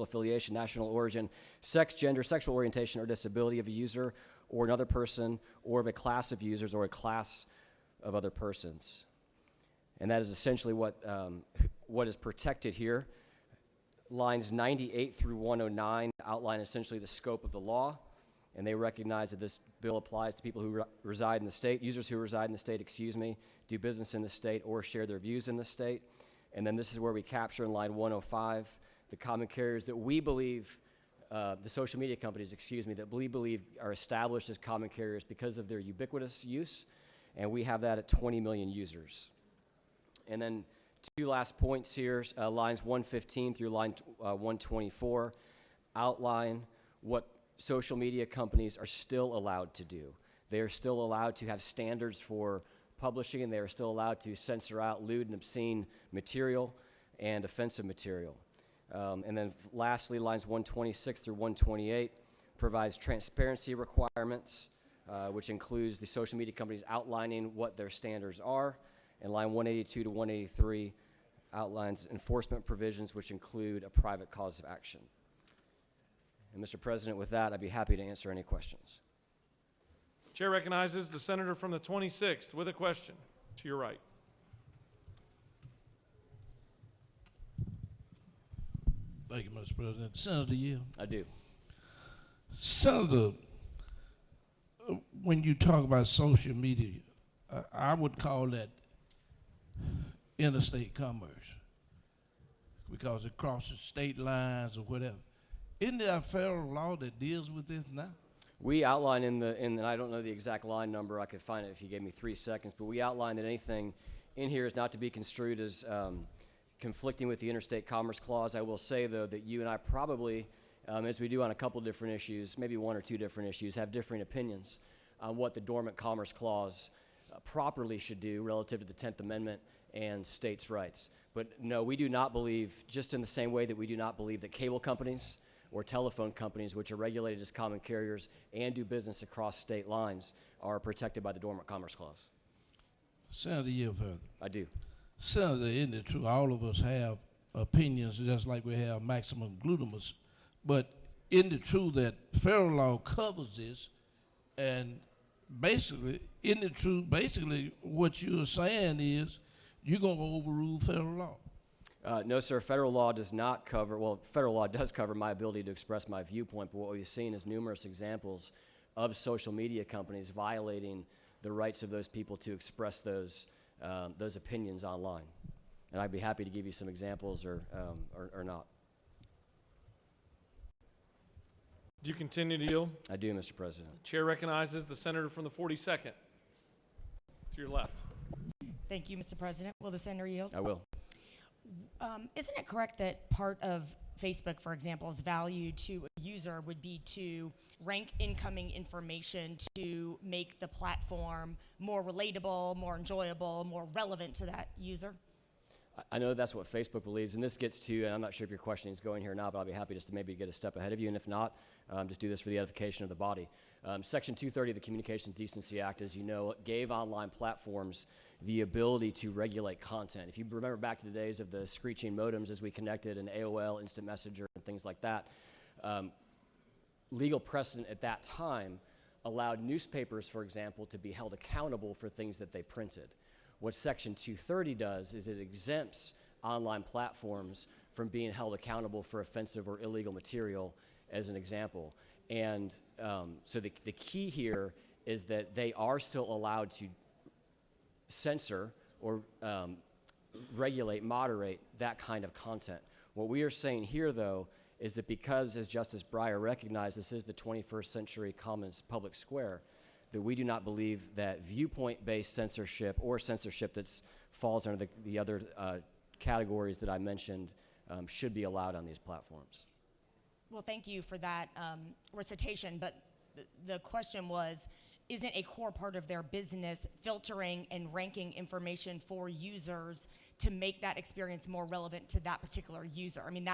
affiliation, national origin, sex, gender, sexual orientation, or disability of a user or another person, or of a class of users or a class of other persons. And that is essentially what is protected here. Lines 98 through 109 outline essentially the scope of the law, and they recognize that this bill applies to people who reside in the state, users who reside in the state, do business in the state, or share their views in the state. And then this is where we capture in line 105 the common carriers that we believe, the social media companies, that we believe are established as common carriers because of their ubiquitous use, and we have that at 20 million users. And then two last points here, lines 115 through line 124 outline what social media companies are still allowed to do. They are still allowed to have standards for publishing, and they are still allowed to censor out lewd and obscene material and offensive material. And then lastly, lines 126 through 128 provides transparency requirements, which includes the social media companies outlining what their standards are. And line 182 to 183 outlines enforcement provisions, which include a private cause of action. And Mr. President, with that, I'd be happy to answer any questions. Chair recognizes the senator from the 26th with a question. To your right. Thank you, Mr. President. Senator Yield. I do. Senator, when you talk about social media, I would call that interstate commerce because it crosses state lines or whatever. Isn't there a federal law that deals with this now? We outline and I don't know the exact line number, I could find it if you gave me 3 seconds, but we outline that anything in here is not to be construed as conflicting with the Interstate Commerce Clause. I will say, though, that you and I probably, as we do on a couple different issues, maybe 1 or 2 different issues, have differing opinions on what the Dormant Commerce Clause properly should do relative to the 10th Amendment and states' rights. But no, we do not believe, just in the same way that we do not believe that cable companies or telephone companies, which are regulated as common carriers and do business across state lines, are protected by the Dormant Commerce Clause. Senator Yield further. I do. Senator, isn't it true all of us have opinions just like we have maximum glutamous, but isn't it true that federal law covers this, and basically, isn't it true, basically what you're saying is you're going to overrule federal law? No, sir, federal law does not cover, well, federal law does cover my ability to express my viewpoint, but what we've seen is numerous examples of social media companies violating the rights of those people to express those opinions online. And I'd be happy to give you some examples or not. Do you continue to yield? I do, Mr. President. Chair recognizes the senator from the 42nd. To your left. Thank you, Mr. President. Will the senator yield? I will. Isn't it correct that part of Facebook, for example's value to a user would be to rank incoming information to make the platform more relatable, more enjoyable, more relevant to that user? I know that's what Facebook believes, and this gets to, and I'm not sure if your question is going here or not, but I'll be happy just to maybe get a step ahead of you, and if not, just do this for the edification of the body. Section 230 of the Communications Decency Act, as you know, gave online platforms the ability to regulate content. If you remember back to the days of the screeching modems as we connected in AOL, Instant Messenger, and things like that, legal precedent at that time allowed newspapers, for example, to be held accountable for things that they printed. What Section 230 does is it exempts online platforms from being held accountable for offensive or illegal material, as an example. And so the key here is that they are still allowed to censor or regulate, moderate that kind of content. What we are saying here, though, is that because, as Justice Breyer recognized, this is the 21st century commons public square, that we do not believe that viewpoint-based censorship or censorship that falls under the other categories that I mentioned should be allowed on these platforms. Well, thank you for that recitation, but the question was, isn't a core part of their business filtering and ranking information for users to make that experience more relevant to that particular user? I mean,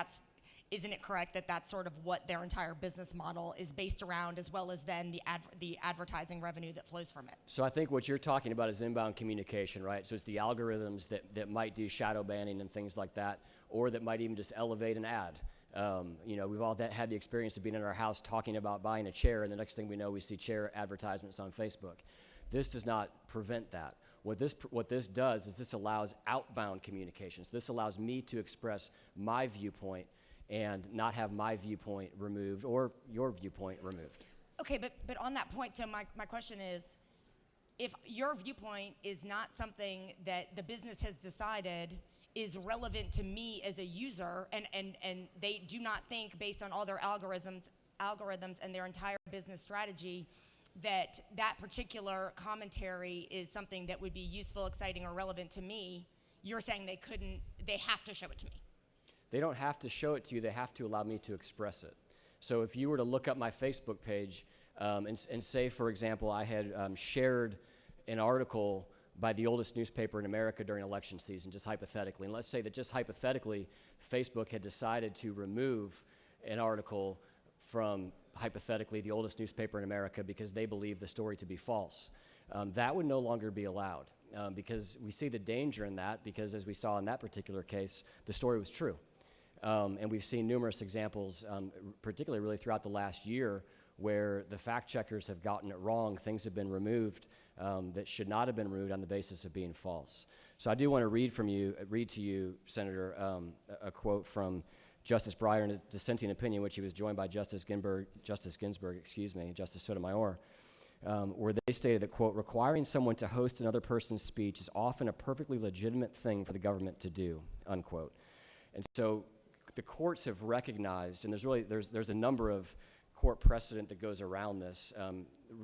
isn't it correct that that's sort of what their entire business model is based around, as well as then the advertising revenue that flows from it? So I think what you're talking about is inbound communication, right? So it's the algorithms that might do shadow banning and things like that, or that might even just elevate an ad. You know, we've all had the experience of being in our house talking about buying a chair, and the next thing we know, we see chair advertisements on Facebook. This does not prevent that. What this does is this allows outbound communications. This allows me to express my viewpoint and not have my viewpoint removed or your viewpoint removed. Okay, but on that point, so my question is, if your viewpoint is not something that the business has decided is relevant to me as a user, and they do not think, based on all their algorithms and their entire business strategy, that that particular commentary is something that would be useful, exciting, or relevant to me, you're saying they have to show it to me? They don't have to show it to you, they have to allow me to express it. So if you were to look up my Facebook page and say, for example, I had shared an article by the oldest newspaper in America during election season, just hypothetically. And let's say that just hypothetically, Facebook had decided to remove an article from, hypothetically, the oldest newspaper in America because they believe the story to be false. That would no longer be allowed because we see the danger in that because, as we saw in that particular case, the story was true. And we've seen numerous examples, particularly really throughout the last year, where the fact checkers have gotten it wrong. Things have been removed that should not have been removed on the basis of being false. So I do want to read to you, Senator, a quote from Justice Breyer in a dissenting opinion, which he was joined by Justice Ginsburg, Justice Sotomayor, where they stated that, quote, requiring someone to host another person's speech is often a perfectly legitimate thing for the government to do, unquote. And so the courts have recognized, and there's a number of court precedent that goes around this.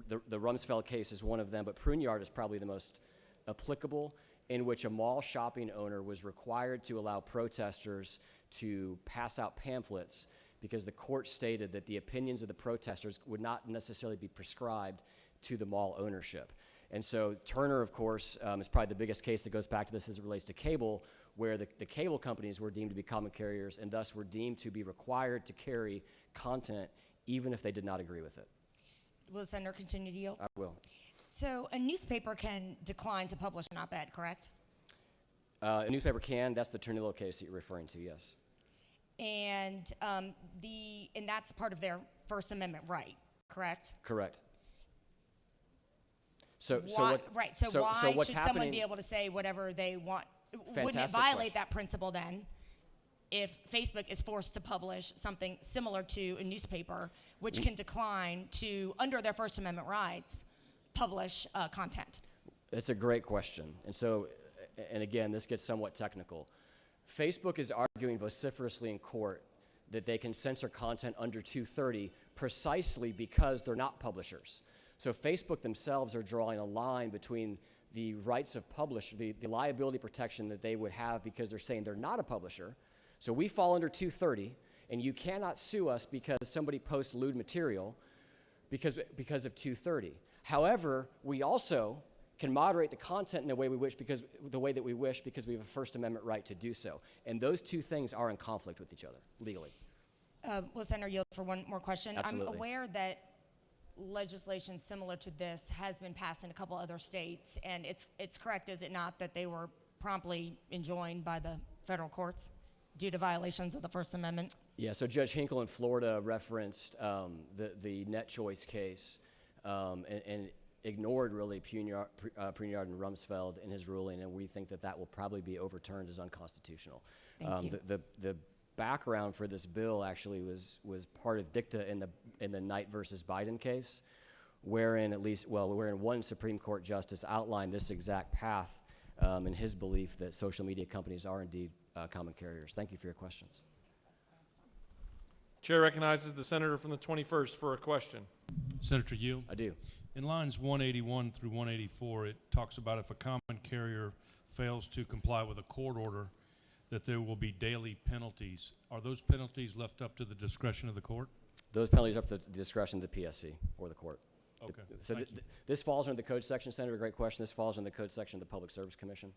The Rumsfeld case is one of them, but Pruneyard is probably the most applicable, in which a mall shopping owner was required to allow protesters to pass out pamphlets because the court stated that the opinions of the protesters would not necessarily be prescribed to the mall ownership. And so Turner, of course, is probably the biggest case that goes back to this as it relates to cable, where the cable companies were deemed to be common carriers and thus were deemed to be required to carry content even if they did not agree with it. Will the Senator continue to yield? I will. So a newspaper can decline to publish an op-ed, correct? A newspaper can. That's the Turnillo case that you're referring to, yes. And that's part of their First Amendment right, correct? Correct. So why what's should happening, someone be able to say whatever they want? Wouldn't it violate that principle then if Facebook is forced to publish something similar to a newspaper, which can decline to, under their First Amendment rights, publish content? That's a great question. And again, this gets somewhat technical. Facebook is arguing vociferously in court that they can censor content under 230 precisely because they're not publishers. So Facebook themselves are drawing a line between the rights of publisher, the liability protection that they would have because they're saying they're not a publisher. So we fall under 230, and you cannot sue us because somebody posts lewd material because of 230. However, we also can moderate the content in the way we wish because we have a First Amendment right to do so. And those two things are in conflict with each other legally. Will Senator yield for one more question? Absolutely. I'm aware that legislation similar to this has been passed in a couple other states, and it's correct, is it not, that they were promptly enjoined by the federal courts due to violations of the First Amendment? Yeah, so Judge Hinkle in Florida referenced the net choice case and ignored really Pruneyard and Rumsfeld in his ruling, and we think that will probably be overturned as unconstitutional. Thank you. The background for this bill actually was part of dicta in the Knight versus Biden case, wherein one Supreme Court justice outlined this exact path in his belief that social media companies are indeed common carriers. Thank you for your questions. Chair recognizes the senator from the 21st for a question. Senator Yield? I do. In lines 181 through 184, it talks about if a common carrier fails to comply with a court order, that there will be daily penalties. Are those penalties left up to the discretion of the court? Those penalties are up to the discretion of the PSC or the court. Okay. So this falls under the code section, Senator. Great question. This falls under the code section of the Public Service Commission,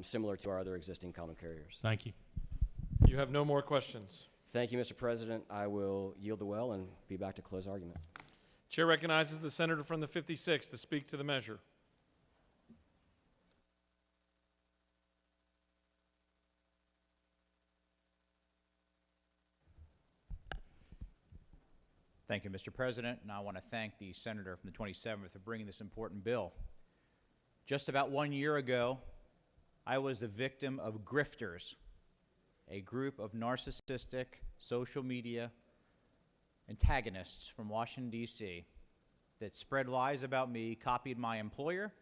similar to our other existing common carriers. Thank you. You have no more questions. Thank you, Mr. President. I will yield the well and be back to close argument. Chair recognizes the senator from the 56th to speak to the measure. Thank you, Mr. President, and I want to thank the senator from the 27th for bringing this important bill. Just about 1 year ago, I was the victim of grifters, a group of narcissistic social media antagonists from Washington, D.C. that spread lies about me, copied my employer,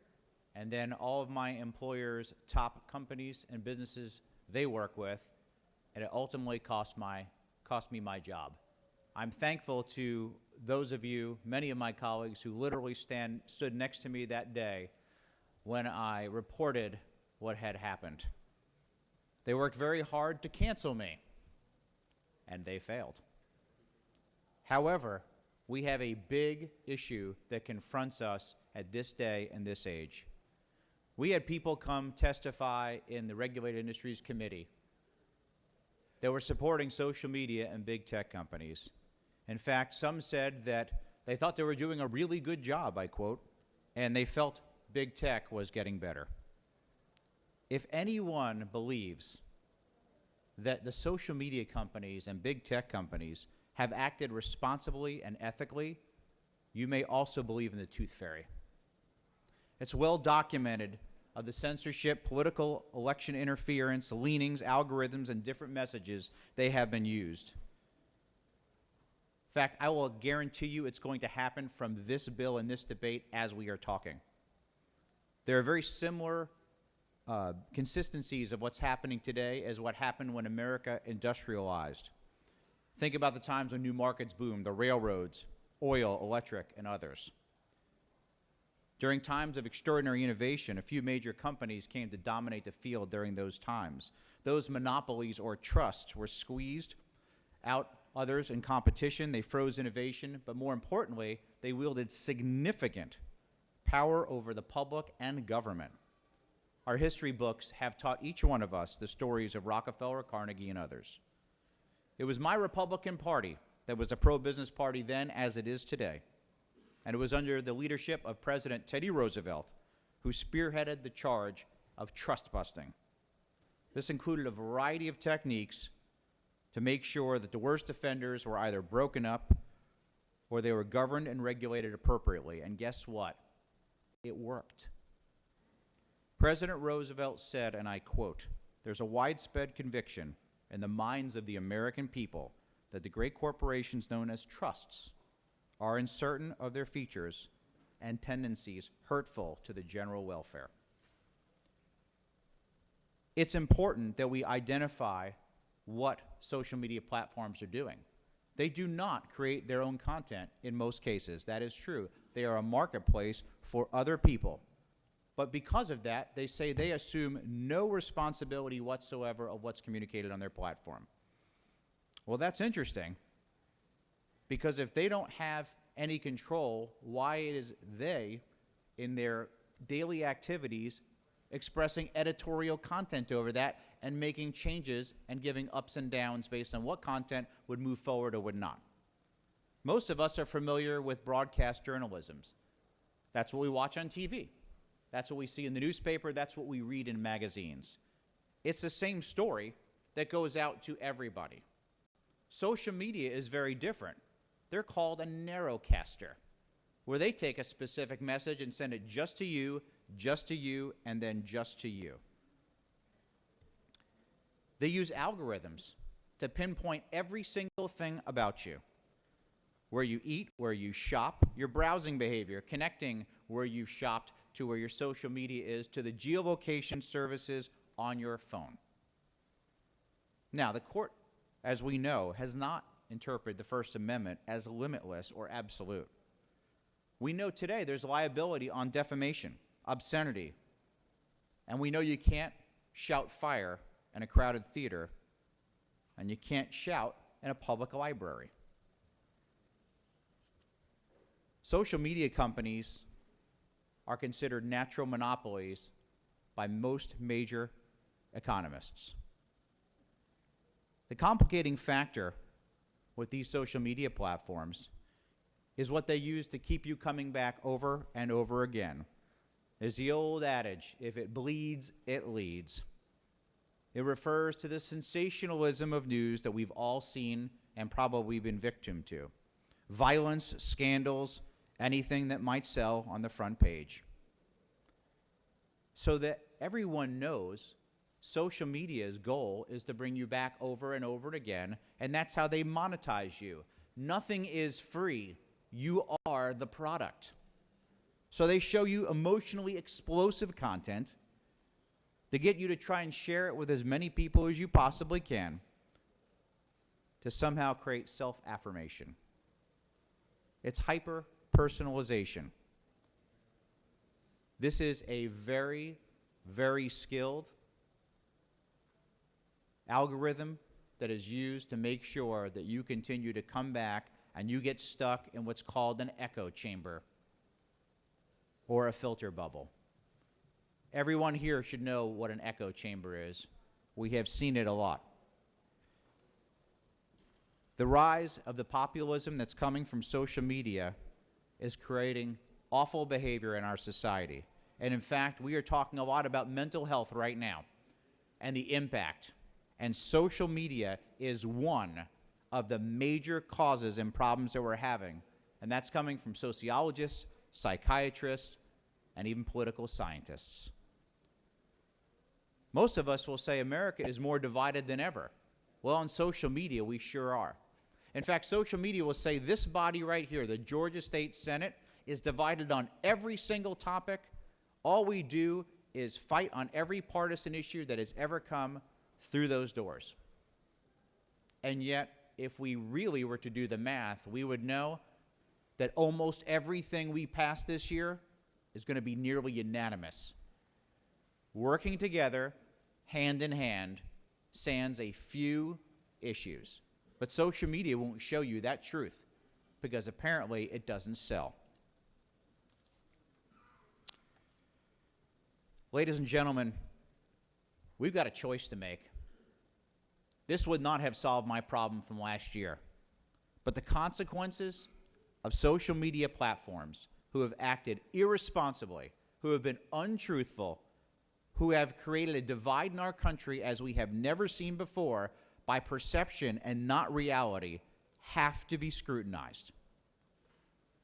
and then all of my employer's top companies and businesses they work with, and it ultimately cost me my job. I'm thankful to those of you, many of my colleagues, who literally stood next to me that day when I reported what had happened. They worked very hard to cancel me, and they failed. However, we have a big issue that confronts us at this day and this age. We had people come testify in the Regulated Industries Committee that were supporting social media and big tech companies. In fact, some said that they thought they were doing a really good job, I quote, and they felt big tech was getting better. If anyone believes that the social media companies and big tech companies have acted responsibly and ethically, you may also believe in the tooth fairy. It's well documented of the censorship, political election interference, leanings, algorithms, and different messages they have been used. In fact, I will guarantee you it's going to happen from this bill and this debate as we are talking. There are very similar consistencies of what's happening today as what happened when America industrialized. Think about the times when new markets boomed, the railroads, oil, electric, and others. During times of extraordinary innovation, a few major companies came to dominate the field during those times. Those monopolies or trusts were squeezed out others in competition. They froze innovation, but more importantly, they wielded significant power over the public and government. Our history books have taught each one of us the stories of Rockefeller, Carnegie, and others. It was my Republican Party that was a pro-business party then as it is today. And it was under the leadership of President Teddy Roosevelt who spearheaded the charge of trust busting. This included a variety of techniques to make sure that the worst offenders were either broken up or they were governed and regulated appropriately. And guess what? It worked. President Roosevelt said, and I quote, "There's a widespread conviction in the minds of the American people that the great corporations known as trusts are in certain of their features and tendencies hurtful to the general welfare." It's important that we identify what social media platforms are doing. They do not create their own content in most cases. That is true. They are a marketplace for other people. But because of that, they say they assume no responsibility whatsoever of what's communicated on their platform. Well, that's interesting, because if they don't have any control, why is they, in their daily activities, expressing editorial content over that and making changes and giving ups and downs based on what content would move forward or would not? Most of us are familiar with broadcast journalism. That's what we watch on TV. That's what we see in the newspaper. That's what we read in magazines. It's the same story that goes out to everybody. Social media is very different. They're called a narrowcaster, where they take a specific message and send it just to you, and then just to you. They use algorithms to pinpoint every single thing about you: where you eat, where you shop, your browsing behavior, connecting where you've shopped to where your social media is, to the geolocation services on your phone. Now, the court, as we know, has not interpreted the First Amendment as limitless or absolute. We know today there's liability on defamation, obscenity, and we know you can't shout fire in a crowded theater, and you can't shout in a public library. Social media companies are considered natural monopolies by most major economists. The complicating factor with these social media platforms is what they use to keep you coming back over and over again. There's the old adage, if it bleeds, it leads. It refers to the sensationalism of news that we've all seen and probably been victim to. Violence, scandals, anything that might sell on the front page. So that everyone knows, social media's goal is to bring you back over and over again, and that's how they monetize you. Nothing is free. You are the product. So they show you emotionally explosive content to get you to try and share it with as many people as you possibly can, to somehow create self-affirmation. It's hyper-personalization. This is a very, very skilled algorithm that is used to make sure that you continue to come back and you get stuck in what's called an echo chamber or a filter bubble. Everyone here should know what an echo chamber is. We have seen it a lot. The rise of the populism that's coming from social media is creating awful behavior in our society. And in fact, we are talking a lot about mental health right now and the impact. And social media is one of the major causes and problems that we're having. And that's coming from sociologists, psychiatrists, and even political scientists. Most of us will say America is more divided than ever. Well, on social media, we sure are. In fact, social media will say this body right here, the Georgia State Senate, is divided on every single topic. All we do is fight on every partisan issue that has ever come through those doors. And yet, if we really were to do the math, we would know that almost everything we pass this year is going to be nearly unanimous. Working together, hand in hand, sans a few issues. But social media won't show you that truth because apparently it doesn't sell. Ladies and gentlemen, we've got a choice to make. This would not have solved my problem from last year. But the consequences of social media platforms who have acted irresponsibly, who have been untruthful, who have created a divide in our country as we have never seen before by perception and not reality, have to be scrutinized.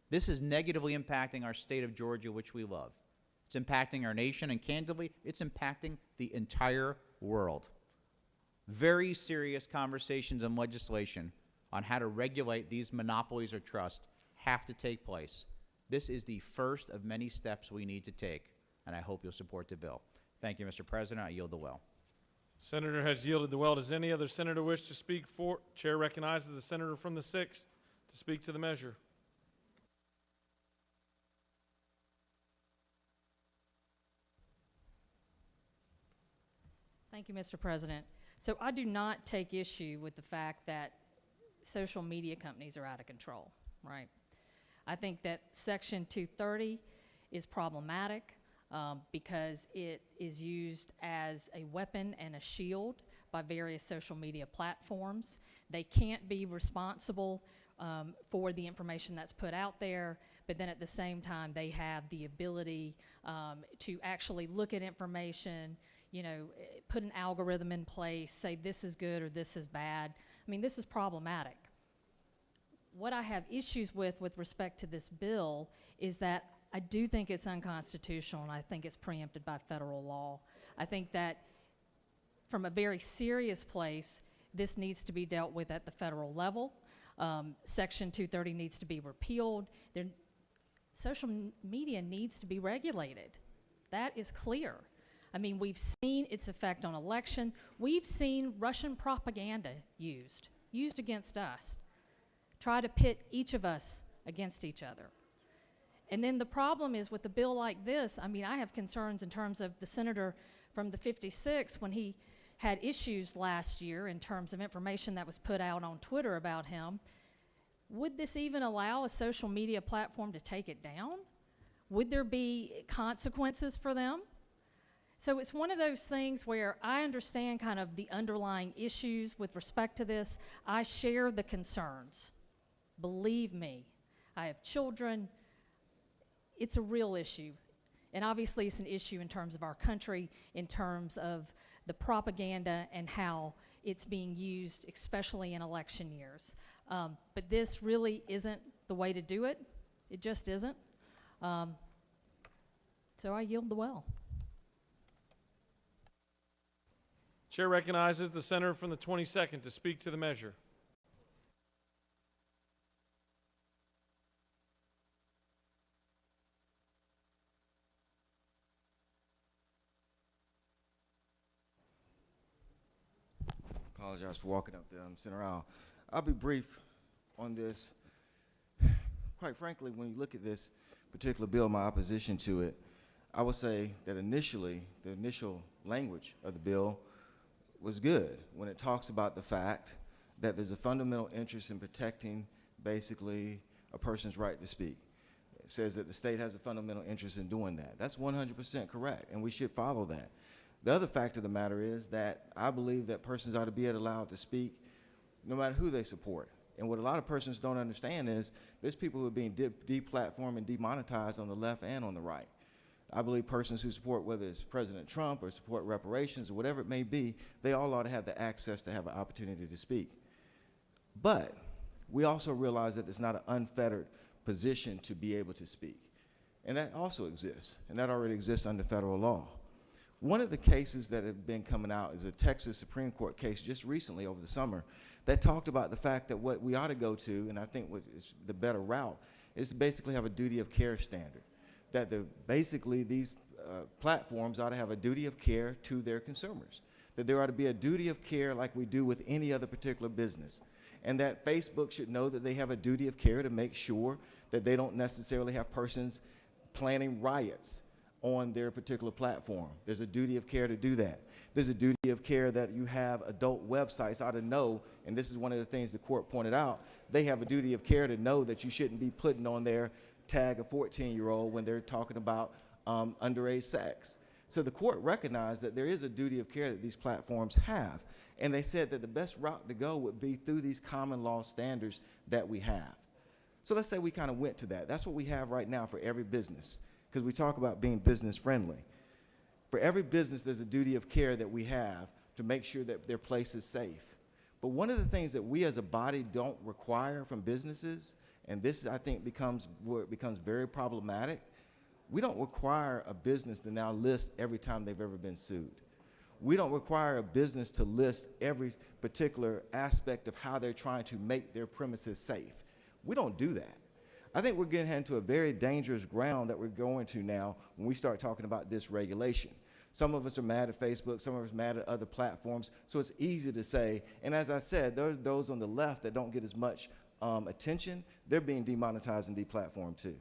This is negatively impacting our state of Georgia, which we love. It's impacting our nation, and candidly, it's impacting the entire world. Very serious conversations and legislation on how to regulate these monopolies or trust have to take place. This is the first of many steps we need to take, and I hope you'll support the bill. Thank you, Mr. President. I yield the well. Senator has yielded the well. Does any other senator wish to speak for? Chair recognizes the senator from the 6th to speak to the measure. Thank you, Mr. President. So I do not take issue with the fact that social media companies are out of control, right? I think that Section 230 is problematic because it is used as a weapon and a shield by various social media platforms. They can't be responsible for the information that's put out there, but then at the same time, they have the ability to actually look at information, you know, put an algorithm in place, say this is good or this is bad. I mean, this is problematic. What I have issues with respect to this bill is that I do think it's unconstitutional, and I think it's preempted by federal law. I think that from a very serious place, this needs to be dealt with at the federal level. Section 230 needs to be repealed. Social media needs to be regulated. That is clear. I mean, we've seen its effect on election. We've seen Russian propaganda used against us. Try to pit each of us against each other. And then the problem is with a bill like this, I mean, I have concerns in terms of the senator from the 56 when he had issues last year in terms of information that was put out on Twitter about him. Would this even allow a social media platform to take it down? Would there be consequences for them? So it's one of those things where I understand kind of the underlying issues with respect to this. I share the concerns. Believe me, I have children. It's a real issue. And obviously it's an issue in terms of our country, in terms of the propaganda and how it's being used, especially in election years. But this really isn't the way to do it. It just isn't. So I yield the well. Chair recognizes the senator from the 22nd to speak to the measure. Apologize for walking up the center aisle. I'll be brief on this. Quite frankly, when you look at this particular bill, my opposition to it, I would say that initially, the initial language of the bill was good when it talks about the fact that there's a fundamental interest in protecting basically a person's right to speak. It says that the state has a fundamental interest in doing that. That's 100% correct, and we should follow that. The other fact of the matter is that I believe that persons ought to be allowed to speak no matter who they support. And what a lot of persons don't understand is there's people who are being deplatformed and demonetized on the left and on the right. I believe persons who support, whether it's President Trump or support reparations or whatever it may be, they all ought to have the access to have an opportunity to speak. But we also realize that it's not an unfettered position to be able to speak. And that also exists, and that already exists under federal law. One of the cases that have been coming out is a Texas Supreme Court case just recently over the summer that talked about the fact that what we ought to go to, and I think what is the better route, is to basically have a duty of care standard. That basically these platforms ought to have a duty of care to their consumers. That there ought to be a duty of care like we do with any other particular business. And that Facebook should know that they have a duty of care to make sure that they don't necessarily have persons planning riots on their particular platform. There's a duty of care to do that. There's a duty of care that you have adult websites ought to know, and this is one of the things the court pointed out, they have a duty of care to know that you shouldn't be putting on their tag a 14-year-old when they're talking about underage sex. So the court recognized that there is a duty of care that these platforms have, and they said that the best route to go would be through these common law standards that we have. So let's say we kind of went to that. That's what we have right now for every business, because we talk about being business friendly. For every business, there's a duty of care that we have to make sure that their place is safe. But one of the things that we as a body don't require from businesses, and this I think becomes where it becomes very problematic, we don't require a business to now list every time they've ever been sued. We don't require a business to list every particular aspect of how they're trying to make their premises safe. We don't do that. I think we're getting into a very dangerous ground that we're going to now when we start talking about this regulation. Some of us are mad at Facebook, some of us are mad at other platforms, so it's easy to say, and as I said, there's those on the left that don't get as much attention, they're being demonetized and deplatformed too.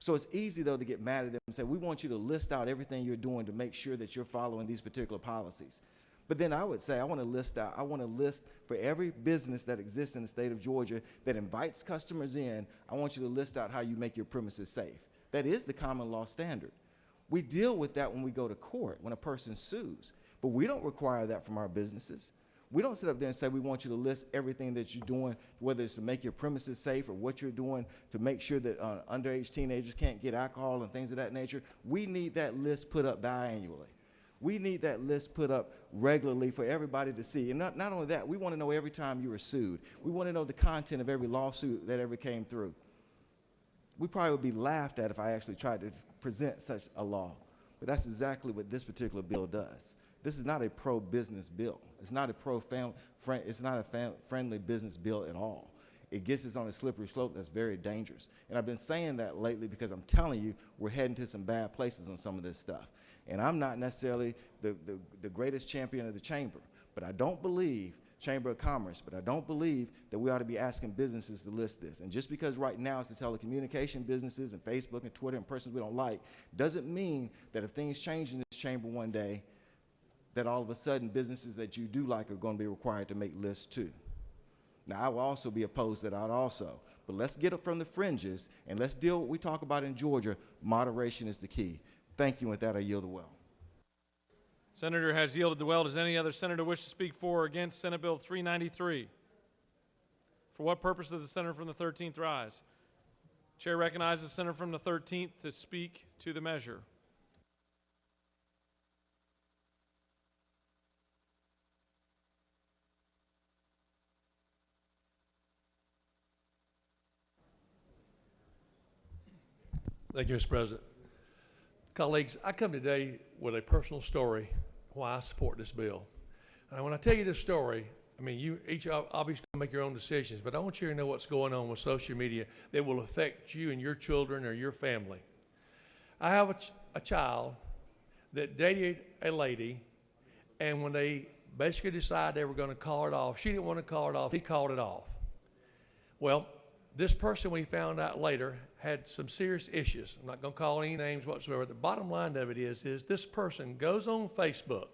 So it's easy though to get mad at them and say, we want you to list out everything you're doing to make sure that you're following these particular policies. But then I would say, I want to list for every business that exists in the state of Georgia that invites customers in, I want you to list out how you make your premises safe. That is the common law standard. We deal with that when we go to court, when a person sues, but we don't require that from our businesses. We don't sit up there and say we want you to list everything that you're doing, whether it's to make your premises safe or what you're doing to make sure that underage teenagers can't get alcohol and things of that nature. We need that list put up biannually. We need that list put up regularly for everybody to see. And not only that, we want to know every time you were sued. We want to know the content of every lawsuit that ever came through. We probably would be laughed at if I actually tried to present such a law. But that's exactly what this particular bill does. This is not a pro-business bill. It's not a friendly business bill at all. It gets us on a slippery slope that's very dangerous. And I've been saying that lately because I'm telling you, we're heading to some bad places on some of this stuff. And I'm not necessarily the greatest champion of the chamber, but I don't believe, Chamber of Commerce, but I don't believe that we ought to be asking businesses to list this. And just because right now it's the telecommunication businesses and Facebook and Twitter and persons we don't like, doesn't mean that if things change in this chamber one day, that all of a sudden businesses that you do like are going to be required to make lists too. Now, I will also be opposed to that also. But let's get up from the fringes and let's deal with what we talk about in Georgia. Moderation is the key. Thank you. With that, I yield the well. Senator has yielded the well. Does any other senator wish to speak for or against Senate Bill 393? For what purpose does the senator from the 13th rise? Chair recognizes the senator from the 13th to speak to the measure. Thank you, Mr. President. Colleagues, I come today with a personal story why I support this bill. And when I tell you this story, I mean, you each obviously make your own decisions, but I want you to know what's going on with social media that will affect you and your children or your family. I have a child that dated a lady, and when they basically decided they were going to call it off, she didn't want to call it off, he called it off. Well, this person, we found out later, had some serious issues. I'm not going to call any names whatsoever. The bottom line of it is this person goes on Facebook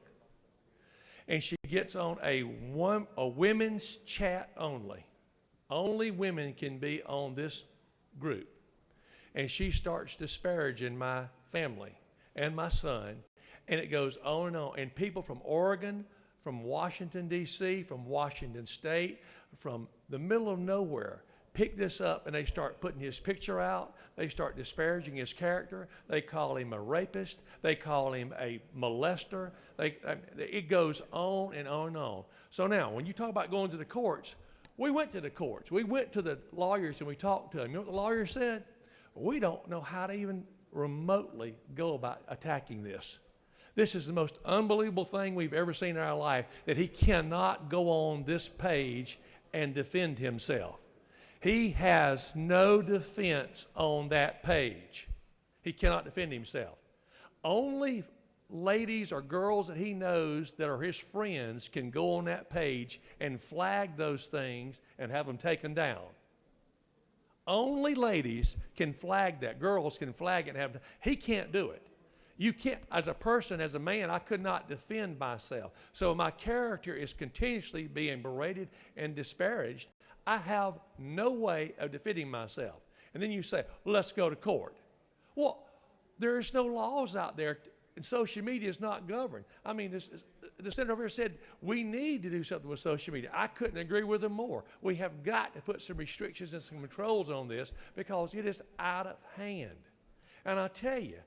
and she gets on a women's chat only. Only women can be on this group. and she starts disparaging my family and my son, and it goes on and on. And people from Oregon, from Washington, D.C., from Washington State, from the middle of nowhere, pick this up, and they start putting his picture out. They start disparaging his character. They call him a rapist. They call him a molester. It goes on and on and on. So now, when you talk about going to the courts, we went to the courts. We went to the lawyers and we talked to them. You know what the lawyer said? We don't know how to even remotely go about attacking this. This is the most unbelievable thing we've ever seen in our life, that he cannot go on this page and defend himself. He has no defense on that page. He cannot defend himself. Only ladies or girls that he knows that are his friends can go on that page and flag those things and have them taken down. Only ladies can flag that. Girls can flag it and have them. He can't do it. You can't, as a person, as a man, I could not defend myself. So my character is continuously being berated and disparaged. I have no way of defending myself. And then you say, well, let's go to court. Well, there's no laws out there, and social media is not governed. I mean, the senator over here said we need to do something with social media. I couldn't agree with him more. We have got to put some restrictions and some controls on this because it is out of hand. And I tell you,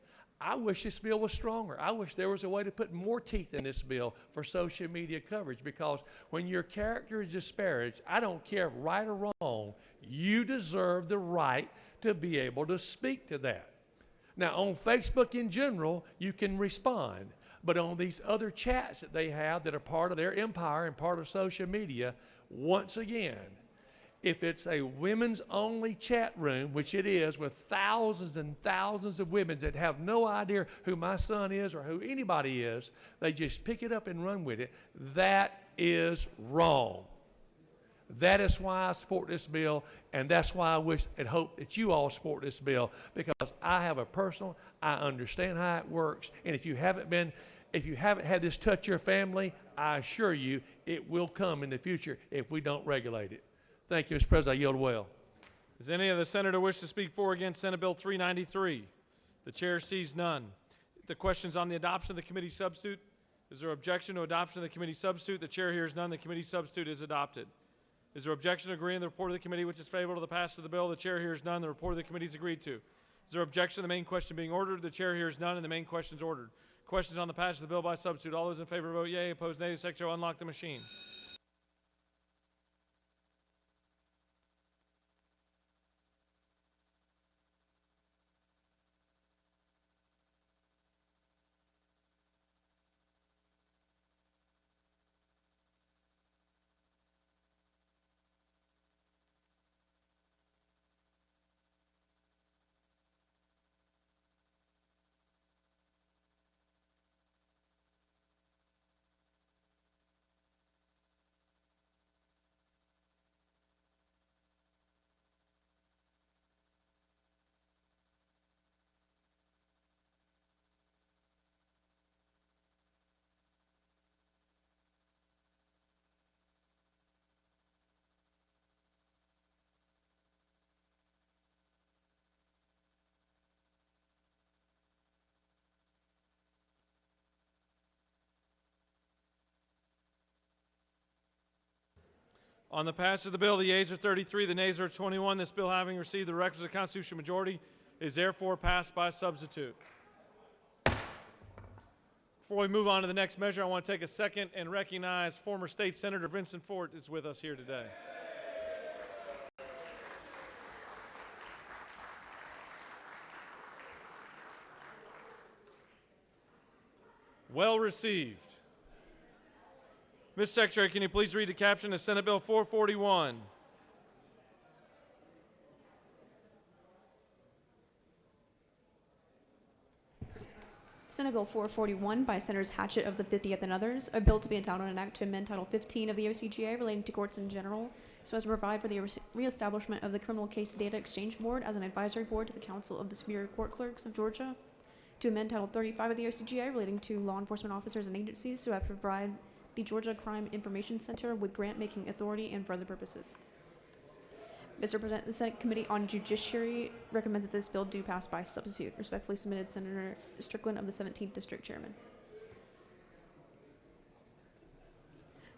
I wish this bill was stronger. I wish there was a way to put more teeth in this bill for social media coverage, because when your character is disparaged, I don't care if right or wrong, you deserve the right to be able to speak to that. Now, on Facebook in general, you can respond, but on these other chats that they have that are part of their empire and part of social media, once again, if it's a women's only chat room, which it is, with thousands and thousands of women that have no idea who my son is or who anybody is, they just pick it up and run with it. That is wrong. That is why I support this bill, and that's why I wish and hope that you all support this bill, because I have a personal, I understand how it works, and if you haven't had this touch your family, I assure you it will come in the future if we don't regulate it. Thank you, Mr. President. I yield well. Does any of the senator wish to speak for or against Senate Bill 393? The chair sees none. The question's on the adoption of the committee substitute. Is there objection to adoption of the committee substitute? The chair hears none. The committee substitute is adopted. Is there objection to agreeing to the report of the committee which is favorable to the passage of the bill? The chair hears none. The report of the committee is agreed to. Is there objection to the main question being ordered? The chair hears none, and the main question is ordered. Questions on the passage of the bill by substitute. All those in favor vote yea. Opposed nay. The secretary will unlock the machine. On the passage of the bill, the yeas are 33, the nays are 21. This bill, having received the requisite constitutional majority, is therefore passed by substitute. Before we move on to the next measure, I want to take a second and recognize former State Senator Vincent Fort is with us here today. Well received. Mr. Secretary, can you please read the caption of Senate Bill 441? Senate Bill 441 by Senators Hatchett of the 50th and others, a bill to be entitled an act to amend Title 15 of the OCGA relating to courts in general, so as to provide for the reestablishment of the Criminal Case Data Exchange Board as an advisory board to the Council of the Superior Court Clerks of Georgia, to amend Title 35 of the OCGA relating to law enforcement officers and agencies, so as to provide the Georgia Crime Information Center with grant-making authority and for other purposes. Mr. President, the Senate Committee on Judiciary recommends that this bill do pass by substitute. Respectfully submitted, Senator Strickland of the 17th District Chairman.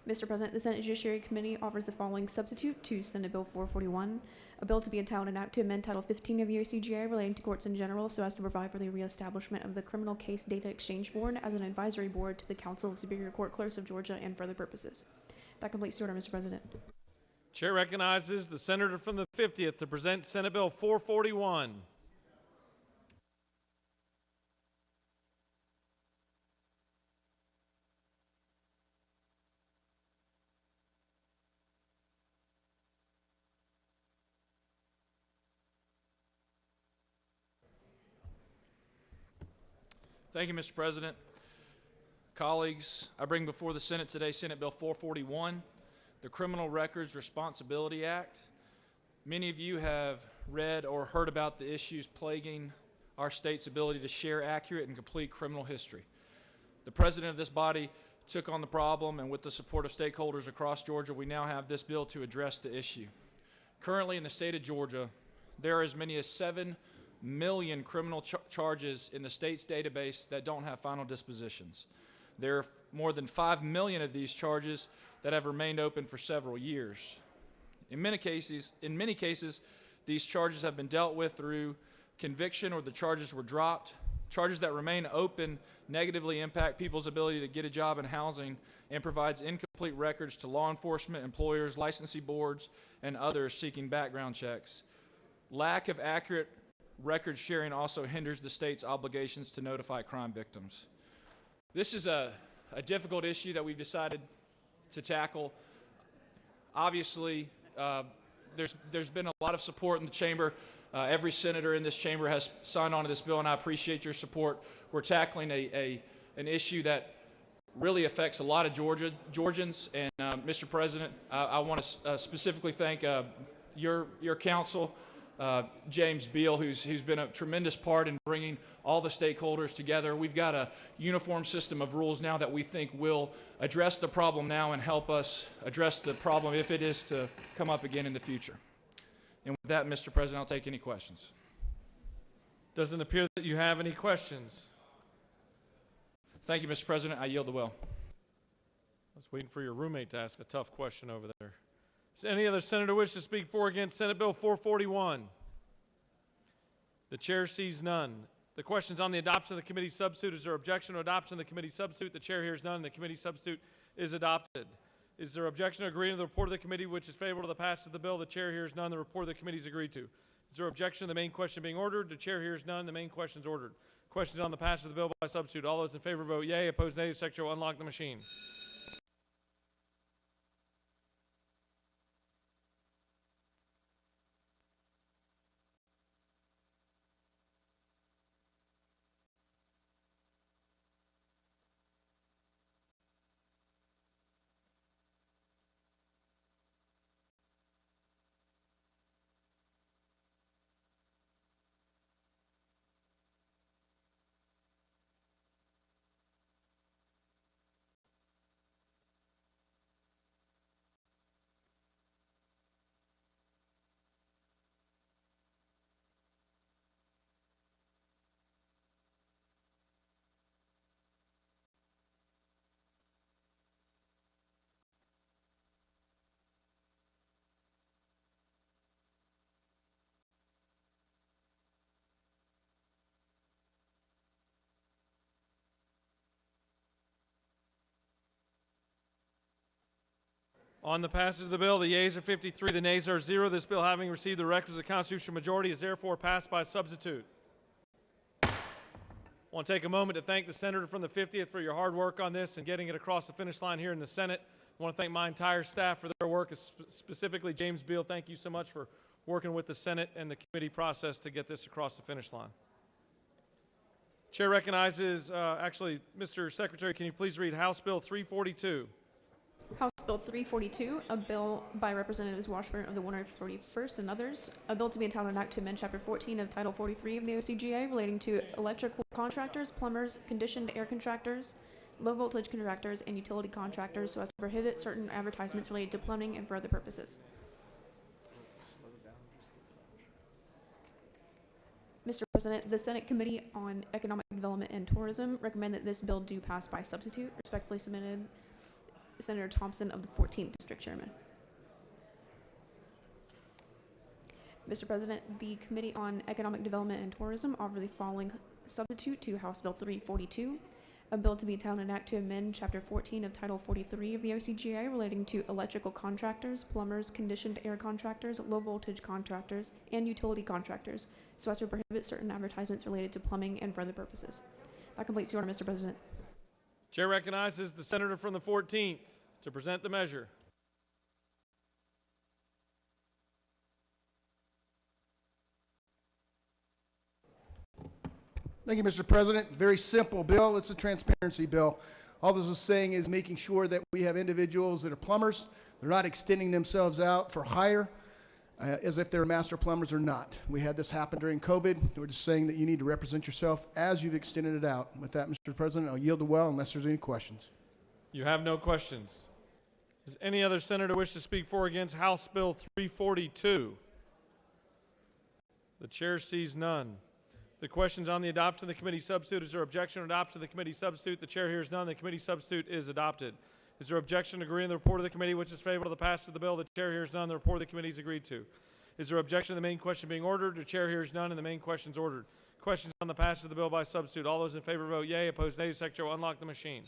Mr. President, the Senate Judiciary Committee offers the following substitute to Senate Bill 441, a bill to be entitled an act to amend Title 15 of the OCGA relating to courts in general so as to provide for the reestablishment of the Criminal Case Data Exchange Board as an advisory board to the Council of Superior Court Clerks of Georgia and for other purposes. That completes the order, Mr. President. Chair recognizes the senator from the 50th to present Senate Bill 441. Thank you, Mr. President. Colleagues, I bring before the Senate today Senate Bill 441, the Criminal Records Responsibility Act. Many of you have read or heard about the issues plaguing our state's ability to share accurate and complete criminal history. The president of this body took on the problem, and with the support of stakeholders across Georgia, we now have this bill to address the issue. Currently in the state of Georgia, there are as many as 7 million criminal charges in the state's database that don't have final dispositions. There are more than 5 million of these charges that have remained open for several years. In many cases, these charges have been dealt with through conviction or the charges were dropped. Charges that remain open negatively impact people's ability to get a job in housing and provides incomplete records to law enforcement, employers, licensing boards, and others seeking background checks. Lack of accurate record sharing also hinders the state's obligations to notify crime victims. This is a difficult issue that we've decided to tackle. Obviously, there's been a lot of support in the chamber. Every senator in this chamber has signed on to this bill, and I appreciate your support. We're tackling an issue that really affects a lot of Georgians. And Mr. President, I want to specifically thank your counsel, James Beal, who's been a tremendous part in bringing all the stakeholders together. We've got a uniform system of rules now that we think will address the problem now and help us address the problem if it is to come up again in the future. And with that, Mr. President, I'll take any questions. Doesn't appear that you have any questions. Thank you, Mr. President. I yield the will. I was waiting for your roommate to ask a tough question over there. Does any other senator wish to speak for or against Senate Bill 441? The chair sees none. The question is on the adoption of the committee substitute. Is there objection to adoption of the committee substitute? The chair hears none. The committee substitute is adopted. Is there objection to agreeing to the report of the committee which is favorable to the passage of the bill? The chair hears none. The report of the committee is agreed to. Is there objection to the main question being ordered? The chair hears none. The main question is ordered. Questions on the passage of the bill by substitute. All those in favor vote yea. Opposed nay. The secretary will unlock the machine. On the passage of the bill, the yeas are 53, the nays are 0. This bill, having received the requisite constitutional majority, is therefore passed by substitute. I want to take a moment to thank the senator from the 50th for your hard work on this and getting it across the finish line here in the Senate. I want to thank my entire staff for their work, specifically James Beal. Thank you so much for working with the Senate and the committee process to get this across the finish line. Chair recognizes, Mr. Secretary, can you please read House Bill 342? House Bill 342, a bill by Representatives Washburn of the 141st and others, a bill to be entitled an act to amend Chapter 14 of Title 43 of the OCGA relating to electrical contractors, plumbers, conditioned air contractors, low voltage contractors, and utility contractors so as to prohibit certain advertisements related to plumbing and for other purposes. Mr. President, the Senate Committee on Economic Development and Tourism recommend that this bill do pass by substitute. Respectfully submitted, Senator Thompson of the 14th District Chairman. Mr. President, the Committee on Economic Development and Tourism offer the following substitute to House Bill 342, a bill to be entitled an act to amend Chapter 14 of Title 43 of the OCGA relating to electrical contractors, plumbers, conditioned air contractors, low voltage contractors, and utility contractors, so as to prohibit certain advertisements related to plumbing and for other purposes. That completes the order, Mr. President. Chair recognizes the senator from the 14th to present the measure. Thank you, Mr. President. Very simple bill. It's a transparency bill. All this is saying is making sure that we have individuals that are plumbers. They're not extending themselves out for hire as if they're master plumbers or not. We had this happen during COVID. We're just saying that you need to represent yourself as you've extended it out. With that, Mr. President, I'll yield the well unless there's any questions. You have no questions. Does any other senator wish to speak for or against House Bill 342? The chair sees none. The questions on the adoption of the committee substitute. Is there objection to adoption of the committee substitute? The chair hears none. The committee substitute is adopted. Is there objection to agreeing to the report of the committee which is favorable to the passage of the bill? The chair hears none. The report of the committee is agreed to. Is there objection to the main question being ordered? The chair hears none, and the main question is ordered. Questions on the passage of the bill by substitute. All those in favor vote yea. Opposed nay. The secretary will unlock the machine.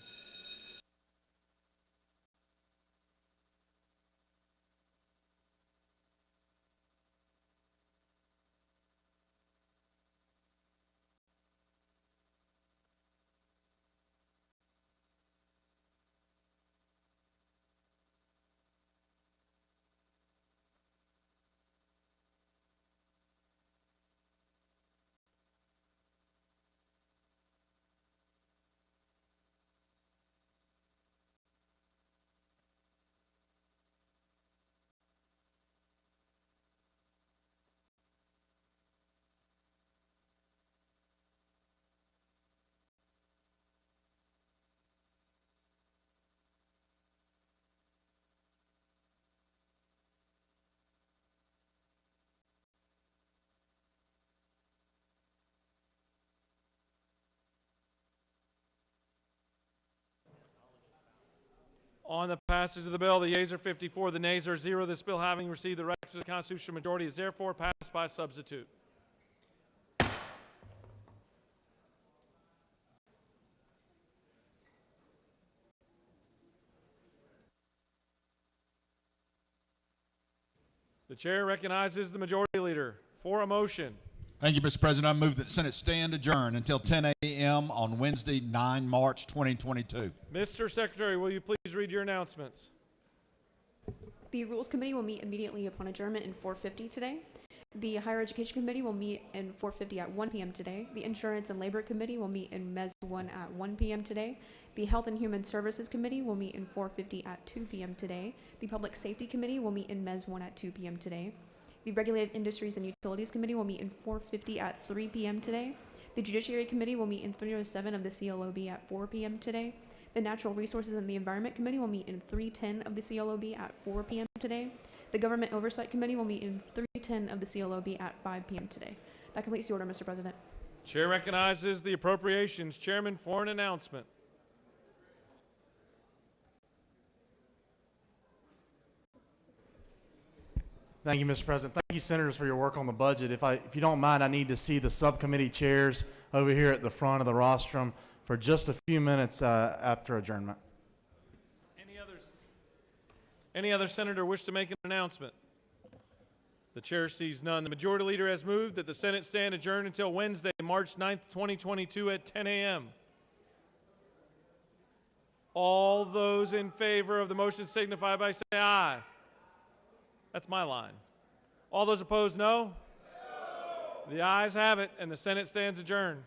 On the passage of the bill, the yeas are 54, the nays are 0. This bill, having received the requisite constitutional majority, is therefore passed by substitute. The chair recognizes the majority leader for a motion. Thank you, Mr. President. I move that the Senate stand adjourned until 10 a.m. on Wednesday, 9 March 2022. Mr. Secretary, will you please read your announcements? The Rules Committee will meet immediately upon adjournment in 4:50 today. The Higher Education Committee will meet in 4:50 at 1 p.m. today. The Insurance and Labor Committee will meet in Mez 1 at 1 p.m. today. The Health and Human Services Committee will meet in 4:50 at 2 p.m. today. The Public Safety Committee will meet in Mez 1 at 2 p.m. today. The Regulated Industries and Utilities Committee will meet in 4:50 at 3 p.m. today. The Judiciary Committee will meet in 307 of the CLOB at 4 p.m. today. The Natural Resources and the Environment Committee will meet in 310 of the CLOB at 4 p.m. today. The Government Oversight Committee will meet in 310 of the CLOB at 5 p.m. today. That completes the order, Mr. President. Chair recognizes the Appropriations Chairman for an announcement. Thank you, Mr. President. Thank you, Senators, for your work on the budget. If you don't mind, I need to see the subcommittee chairs over here at the front of the rostrum for just a few minutes after adjournment. Any other senator wish to make an announcement? The chair sees none. The majority leader has moved that the Senate stand adjourned until Wednesday, March 9th, 2022 at 10 a.m. All those in favor of the motion signify by saying aye. That's my line. All those opposed, no? The ayes have it, and the Senate stands adjourned.